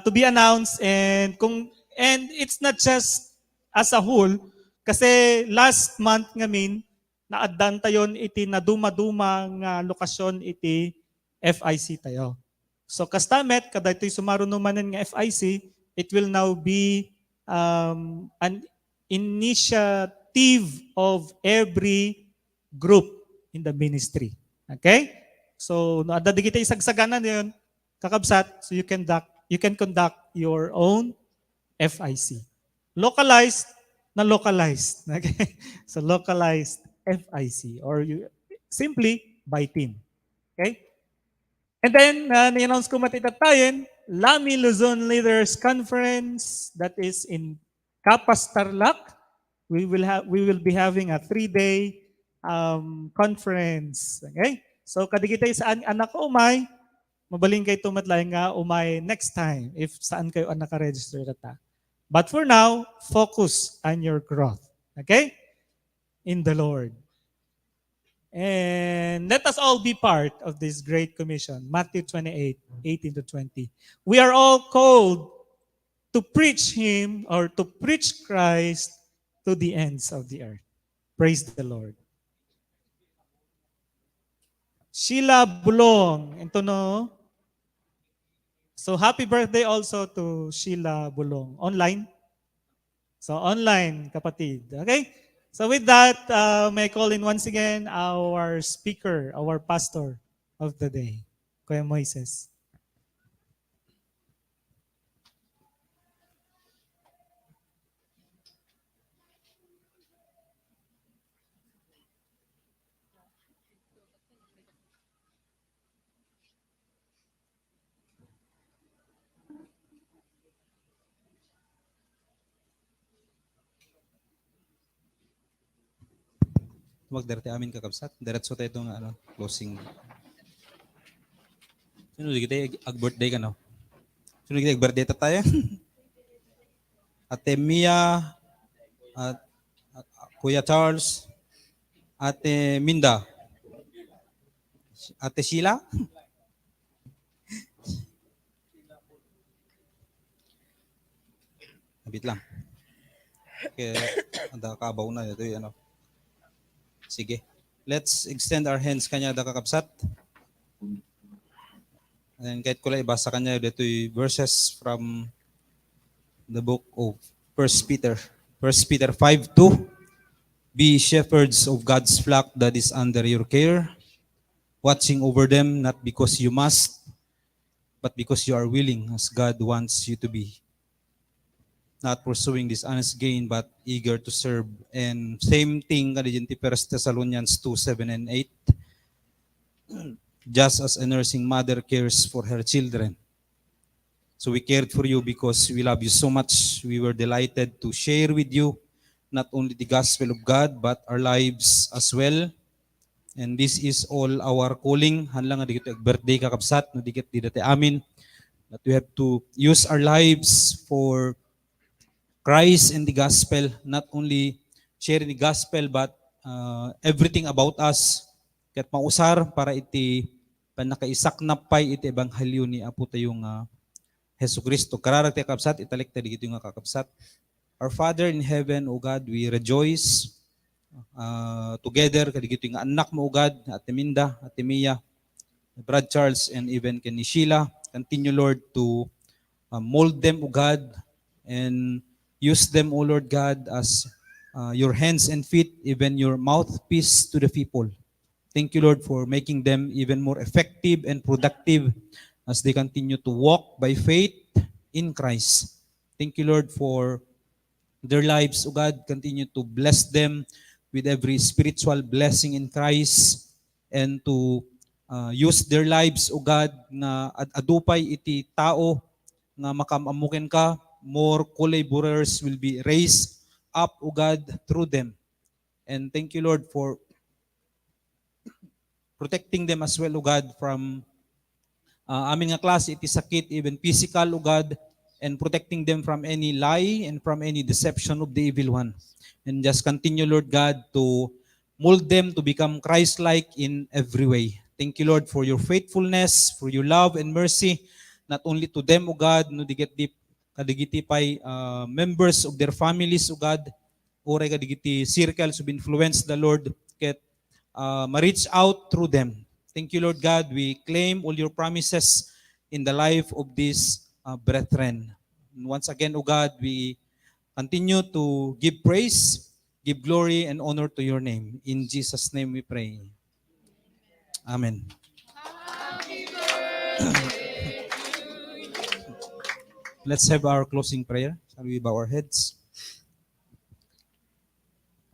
to be announced and it's not just as a whole, kasi last month ngamin, naaddan tayon iti naduma-dumang lokasyon iti FIC tayo. So kastamet, kada ito'y sumarunumanan nga FIC, it will now be an initiative of every group in the ministry. Okay? So, naadda kita isagsaganan yun, kakabsat, so you can conduct your own FIC. Localized na localized. Okay? So, localized FIC or you simply by team. Okay? And then, ni-announce ko matitatayin, Lami Luzon Leaders Conference that is in Capas, Tarlac. We will be having a 3-day conference. Okay? So, kadigitay saan anak ko umay, mabaling kayo tumatlay nga umay next time if saan kayo ang nakaregister data. But for now, focus on your growth. Okay? In the Lord. And let us all be part of this great commission. Matthew 28, 18 to 20. We are all called to preach Him or to preach Christ to the ends of the earth. Praise the Lord. Sheila Bulong. Ito no. So happy birthday also to Sheila Bulong. Online. So online, kapatid. Okay? So with that, may I call in once again our speaker, our pastor of the day, Kuya Moises. Magdarte amin kakabsat. Diretso tayo itong closing. Sino di kita ag-birthday ka no? Sino di kita ag-birthday tayo? Ate Mia, at Kuya Charles, Ate Minda, Ate Sheila, Habit lang. Kaya ada kabaw na ito ano. Sige. Let's extend our hands kanya da kakabsat. And kahit ko lang ibasa kanya dito verses from the book of 1 Peter. 1 Peter 5:2. Be shepherds of God's flock that is under your care, watching over them not because you must, but because you are willing as God wants you to be. Not pursuing dishonest gain, but eager to serve. And same thing, kanina 1 Thessalonians 2:7 and 8. Just as a nursing mother cares for her children, So we cared for you because we love you so much. We were delighted to share with you not only the gospel of God, but our lives as well. And this is all our calling. Hanlang nga dito birthday kakabsat, no dikit di dati amin. That we have to use our lives for Christ and the gospel, not only sharing the gospel, but everything about us. Kat mausar para iti panakaisaknapay iti ebanghelyo ni Apo tayong Hesus Kristo. Kararag tayo kakabsat, italik tayo dito yung kakabsat. Our Father in heaven, O God, we rejoice together kadigito yung anak mo, O God, Ate Minda, Ate Mia, Brad Charles, and even kay ni Sheila. Continue, Lord, to mold them, O God, and use them, O Lord God, as your hands and feet, even your mouthpiece to the people. Thank you, Lord, for making them even more effective and productive as they continue to walk by faith in Christ. Thank you, Lord, for their lives, O God. Continue to bless them with every spiritual blessing in Christ and to use their lives, O God, na adupay iti tao nga makamamukin ka. More collaborators will be raised up, O God, through them. And thank you, Lord, for protecting them as well, O God, from amin nga klase iti sakit, even physical, O God, and protecting them from any lie and from any deception of the evil one. And just continue, Lord God, to mold them to become Christ-like in every way. Thank you, Lord, for your faithfulness, for your love and mercy, not only to them, O God, no kadigiti pay members of their families, O God, or kadigiti circles of influence, the Lord, ket ma-reach out through them. Thank you, Lord God. We claim all your promises in the life of these brethren. And once again, O God, we continue to give praise, give glory, and honor to your name. In Jesus' name we pray. Amen. Let's have our closing prayer. Shall we bow our heads?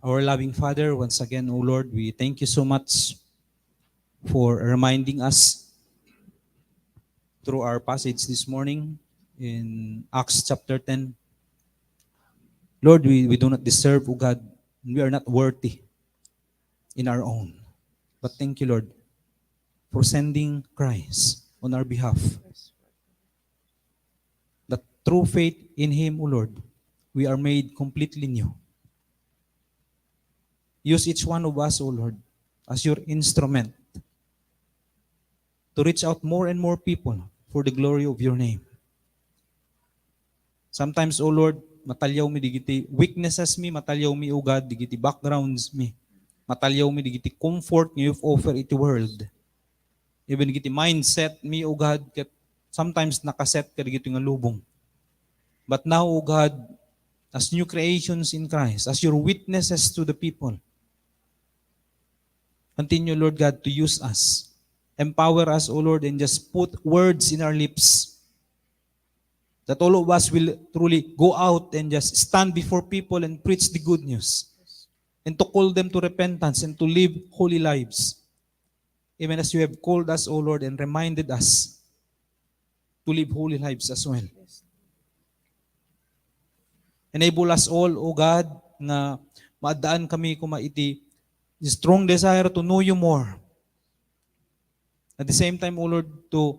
Our loving Father, once again, O Lord, we thank you so much for reminding us through our passage this morning in Acts chapter 10. Lord, we do not deserve, O God, and we are not worthy in our own. But thank you, Lord, for sending Christ on our behalf. That through faith in Him, O Lord, we are made completely new. Use each one of us, O Lord, as your instrument to reach out more and more people for the glory of your name. Sometimes, O Lord, matalyaw mi digiti weaknesses mi, matalyaw mi, O God, digiti backgrounds mi. Matalyaw mi digiti comfort nga you've offered iti world. Even digiti mindset mi, O God, ket sometimes nakaset ka digiti nga lubong. But now, O God, as new creations in Christ, as your witnesses to the people, continue, Lord God, to use us. Empower us, O Lord, and just put words in our lips that all of us will truly go out and just stand before people and preach the good news and to call them to repentance and to live holy lives. Even as you have called us, O Lord, and reminded us to live holy lives as well. Enable us all, O God, na maadaan kami kumaiti the strong desire to know you more. At the same time, O Lord, to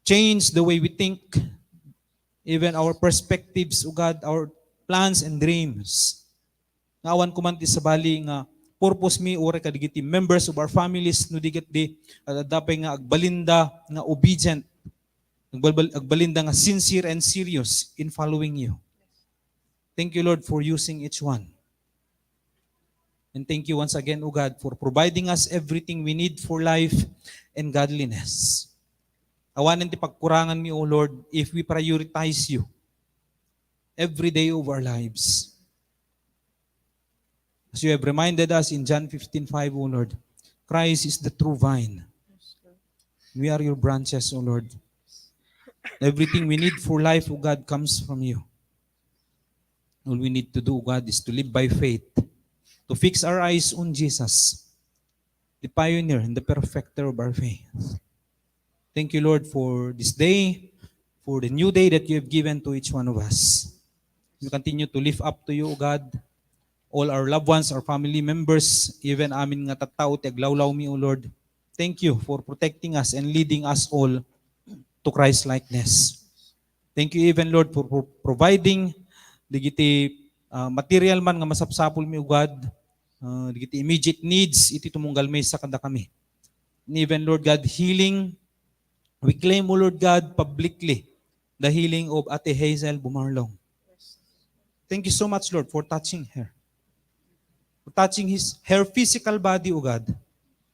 change the way we think, even our perspectives, O God, our plans and dreams. Ngawan ko man ti sa bali nga purpose mi ore kadigiti members of our families no diget di dapay nga agbalinda nga obedient, agbalinda nga sincere and serious in following you. Thank you, Lord, for using each one. And thank you once again, O God, for providing us everything we need for life and godliness. Awanan ti pagkurangan mi, O Lord, if we prioritize you every day of our lives. As you have reminded us in John 15:5, O Lord, Christ is the true vine. We are your branches, O Lord. Everything we need for life, O God, comes from you. All we need to do, O God, is to live by faith, to fix our eyes on Jesus, the pioneer and the perfecter of our faith. Thank you, Lord, for this day, for the new day that you have given to each one of us. We continue to lift up to you, O God, all our loved ones, our family members, even amin nga tattao ti aglawlaw mi, O Lord. Thank you for protecting us and leading us all to Christ-likeness. Thank you even, Lord, for providing digiti material man nga masapsapol mi, O God, digiti immediate needs, iti tumunggal may sa kada kami. And even, Lord God, healing, we claim, O Lord God, publicly, the healing of Ate Hazel Bumarlong. Thank you so much, Lord, for touching her. For touching her physical body, O God.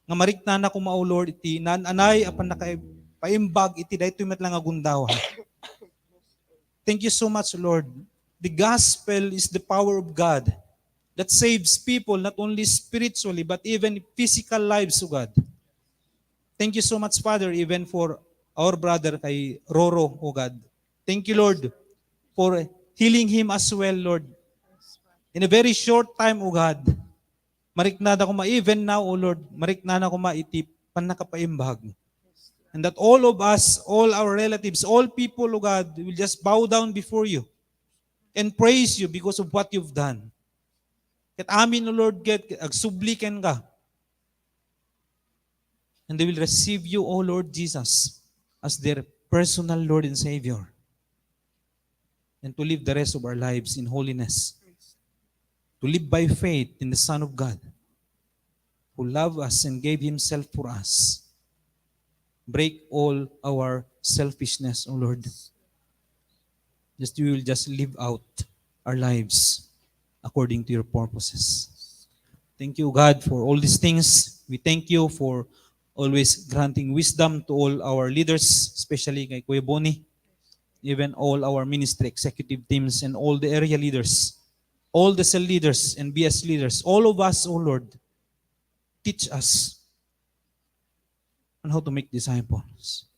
Nga marikna na kuma, O Lord, iti nananay apan nakapaimbag iti daytoy met lang agundaw. Thank you so much, Lord. The gospel is the power of God that saves people not only spiritually but even physical lives, O God. Thank you so much, Father, even for our brother kay Roro, O God. Thank you, Lord, for healing him as well, Lord. In a very short time, O God, mariknada ko even now, O Lord, mariknada ko maitip panakapaimbag. And that all of us, all our relatives, all people, O God, will just bow down before you and praise you because of what you've done. Kat amin, O Lord, agsubliken ka. And they will receive you, O Lord Jesus, as their personal Lord and Savior. And to live the rest of our lives in holiness. To live by faith in the Son of God, who loved us and gave Himself for us. Break all our selfishness, O Lord. Just we will just live out our lives according to your purposes. Thank you, God, for all these things. We thank you for always granting wisdom to all our leaders, especially kay Kuya Boni, even all our ministry executive teams and all the area leaders, all the cell leaders and BS leaders, all of us, O Lord, teach us on how to make disciples.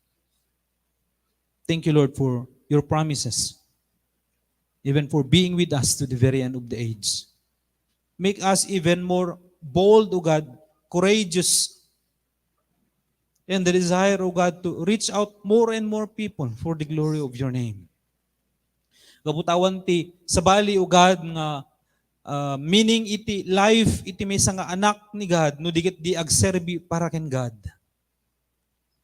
Thank you, Lord, for your promises, even for being with us to the very end of the age. Make us even more bold, O God, courageous, and the desire, O God, to reach out more and more people for the glory of your name. Kabutawan ti sabali, O God, nga meaning iti life iti may nga anak ni God no digit di agserbi para ken God.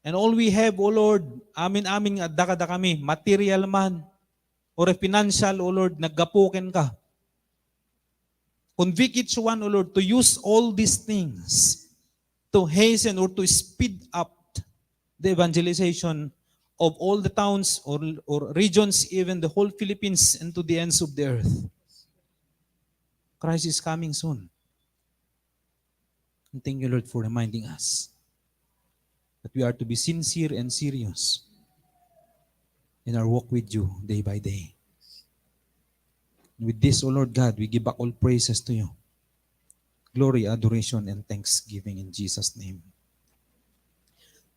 And all we have, O Lord, amin nga adda kami, material man or financial, O Lord, naggapuken ka. Convict each one, O Lord, to use all these things to hasten or to speed up the evangelization of all the towns or regions, even the whole Philippines, and to the ends of the earth. Christ is coming soon. And thank you, Lord, for reminding us that we are to be sincere and serious in our walk with you day by day. And with this, O Lord God, we give back all praises to you. Glory, adoration, and thanksgiving in Jesus' name.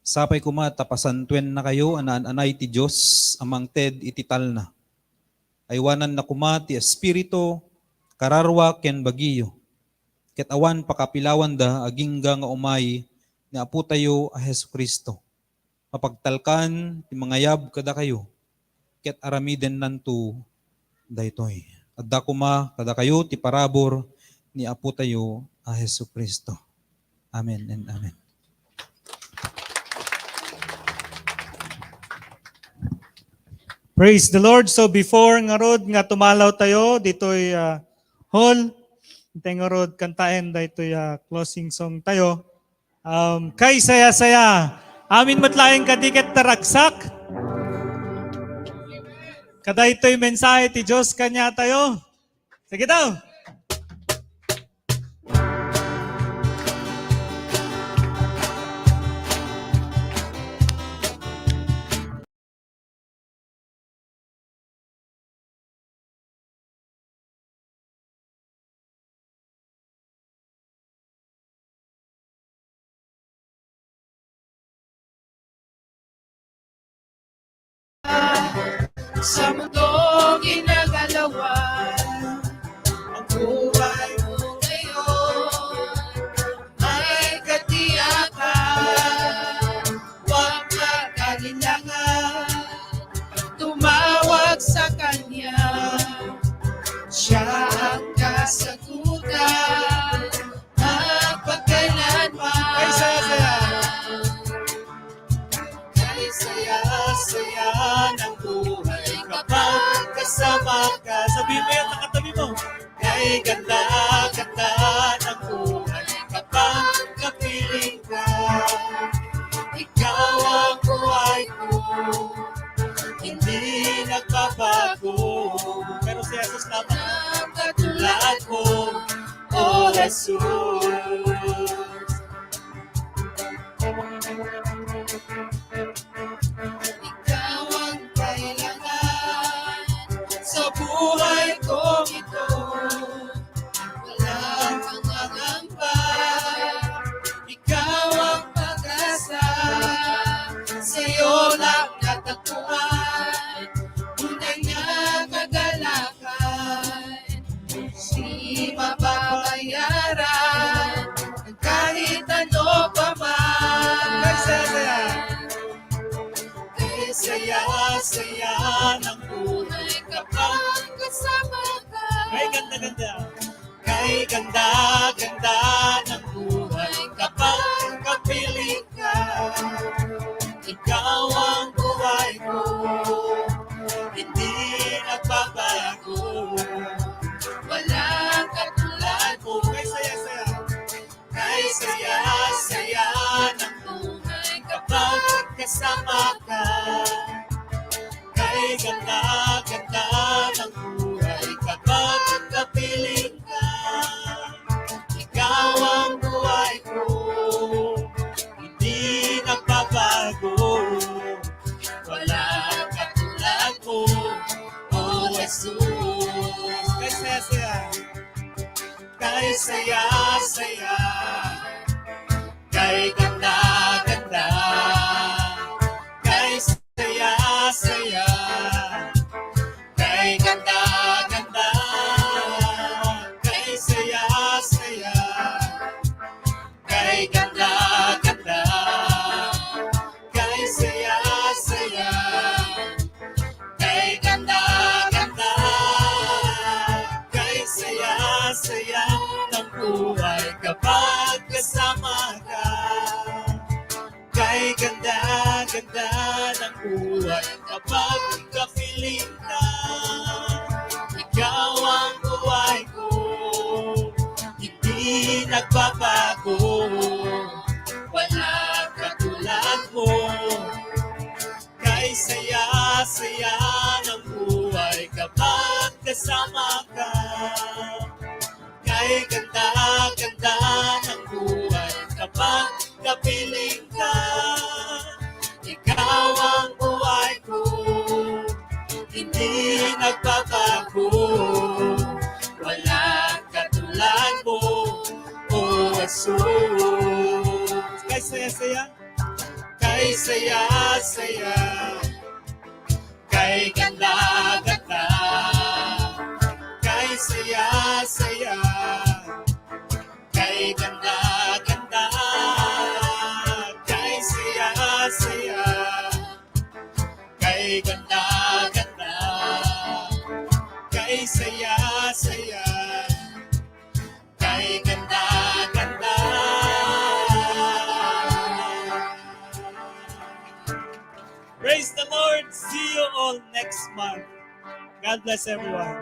Sapay kuma, tapasantuen na kayo, anaan-anay ti Diyos, amang ted itital na. Aywanan na kuma, ti Espiritu, kararwa ken bagiyo. Ket awan pakapilawan da, agingga nga umay, ni Apo tayo a Hesus Kristo. Mapagtalkan, ti mangayab kada kayo, ket aramiden nanto daytoy. Adda kuma, kada kayo, ti parabor, ni Apo tayo a Hesus Kristo. Amen and amen. Praise the Lord. So before nga rod nga tumalaw tayo ditoy hall, nga rod kantaen daytoy closing song tayo. Kay saya-saya. Amin matlaeng kadiket taragsak. Kadaytoy mensahe ti Dios kanya tayo. Sige daw. Sa mundo ginagalawan, ang buhay mo ngayon ay katiyakan, huwag mag-alinlangan. tumawag sa Kanya. Siya ang kasagutan, magpagkailanman. Kay saya-saya. Kay saya-saya ng buhay kapag kasama ka. Sabihin mo yan, nakatabi mo. Kay ganda-ganda ng buhay kapag kapiling ka. Ikaw ang buhay ko, hindi nagbabago. Pero si Jesus lamang ang katulad mo, O Jesus. Ikaw ang kailangan sa buhay ko ito. Walang pangangamba, ikaw ang pag-asa. Sa'yo lang natagpuan, tunay na kagalakan. Di mababayaran ng kahit ano pa man. Kay saya-saya ng buhay kapag kasama ka. Kay ganda-ganda. Kay ganda-ganda ng buhay kapag kapiling ka. Ikaw ang buhay ko, hindi nagbabago. Walang katulad mo. Kay saya-saya. Kay saya-saya ng buhay kapag kasama ka. Kay ganda-ganda ng buhay kapag kapiling ka. Ikaw ang buhay ko, hindi nagbabago. Walang katulad mo, O Jesus. Kay saya-saya. Kay saya-saya. Kay ganda-ganda. Kay saya-saya. Kay ganda-ganda. Kay saya-saya. Kay ganda-ganda. Kay saya-saya. Kay ganda-ganda. Kay saya-saya ng buhay kapag kasama ka. Kay ganda-ganda ng buhay kapag kapiling ka. Ikaw ang buhay ko, hindi nagbabago. Walang katulad mo. Kay saya-saya ng buhay kapag kasama ka. Kay ganda-ganda ng buhay kapag kapiling ka. Ikaw ang buhay ko, hindi nagbabago. Walang katulad mo, O Jesus. Kay saya-saya. Kay saya-saya. Kay ganda-ganda. Kay saya-saya. Kay ganda-ganda. Kay saya-saya. Kay ganda-ganda. Kay saya-saya. Kay ganda-ganda. Praise the Lord. See you all next month. God bless everyone.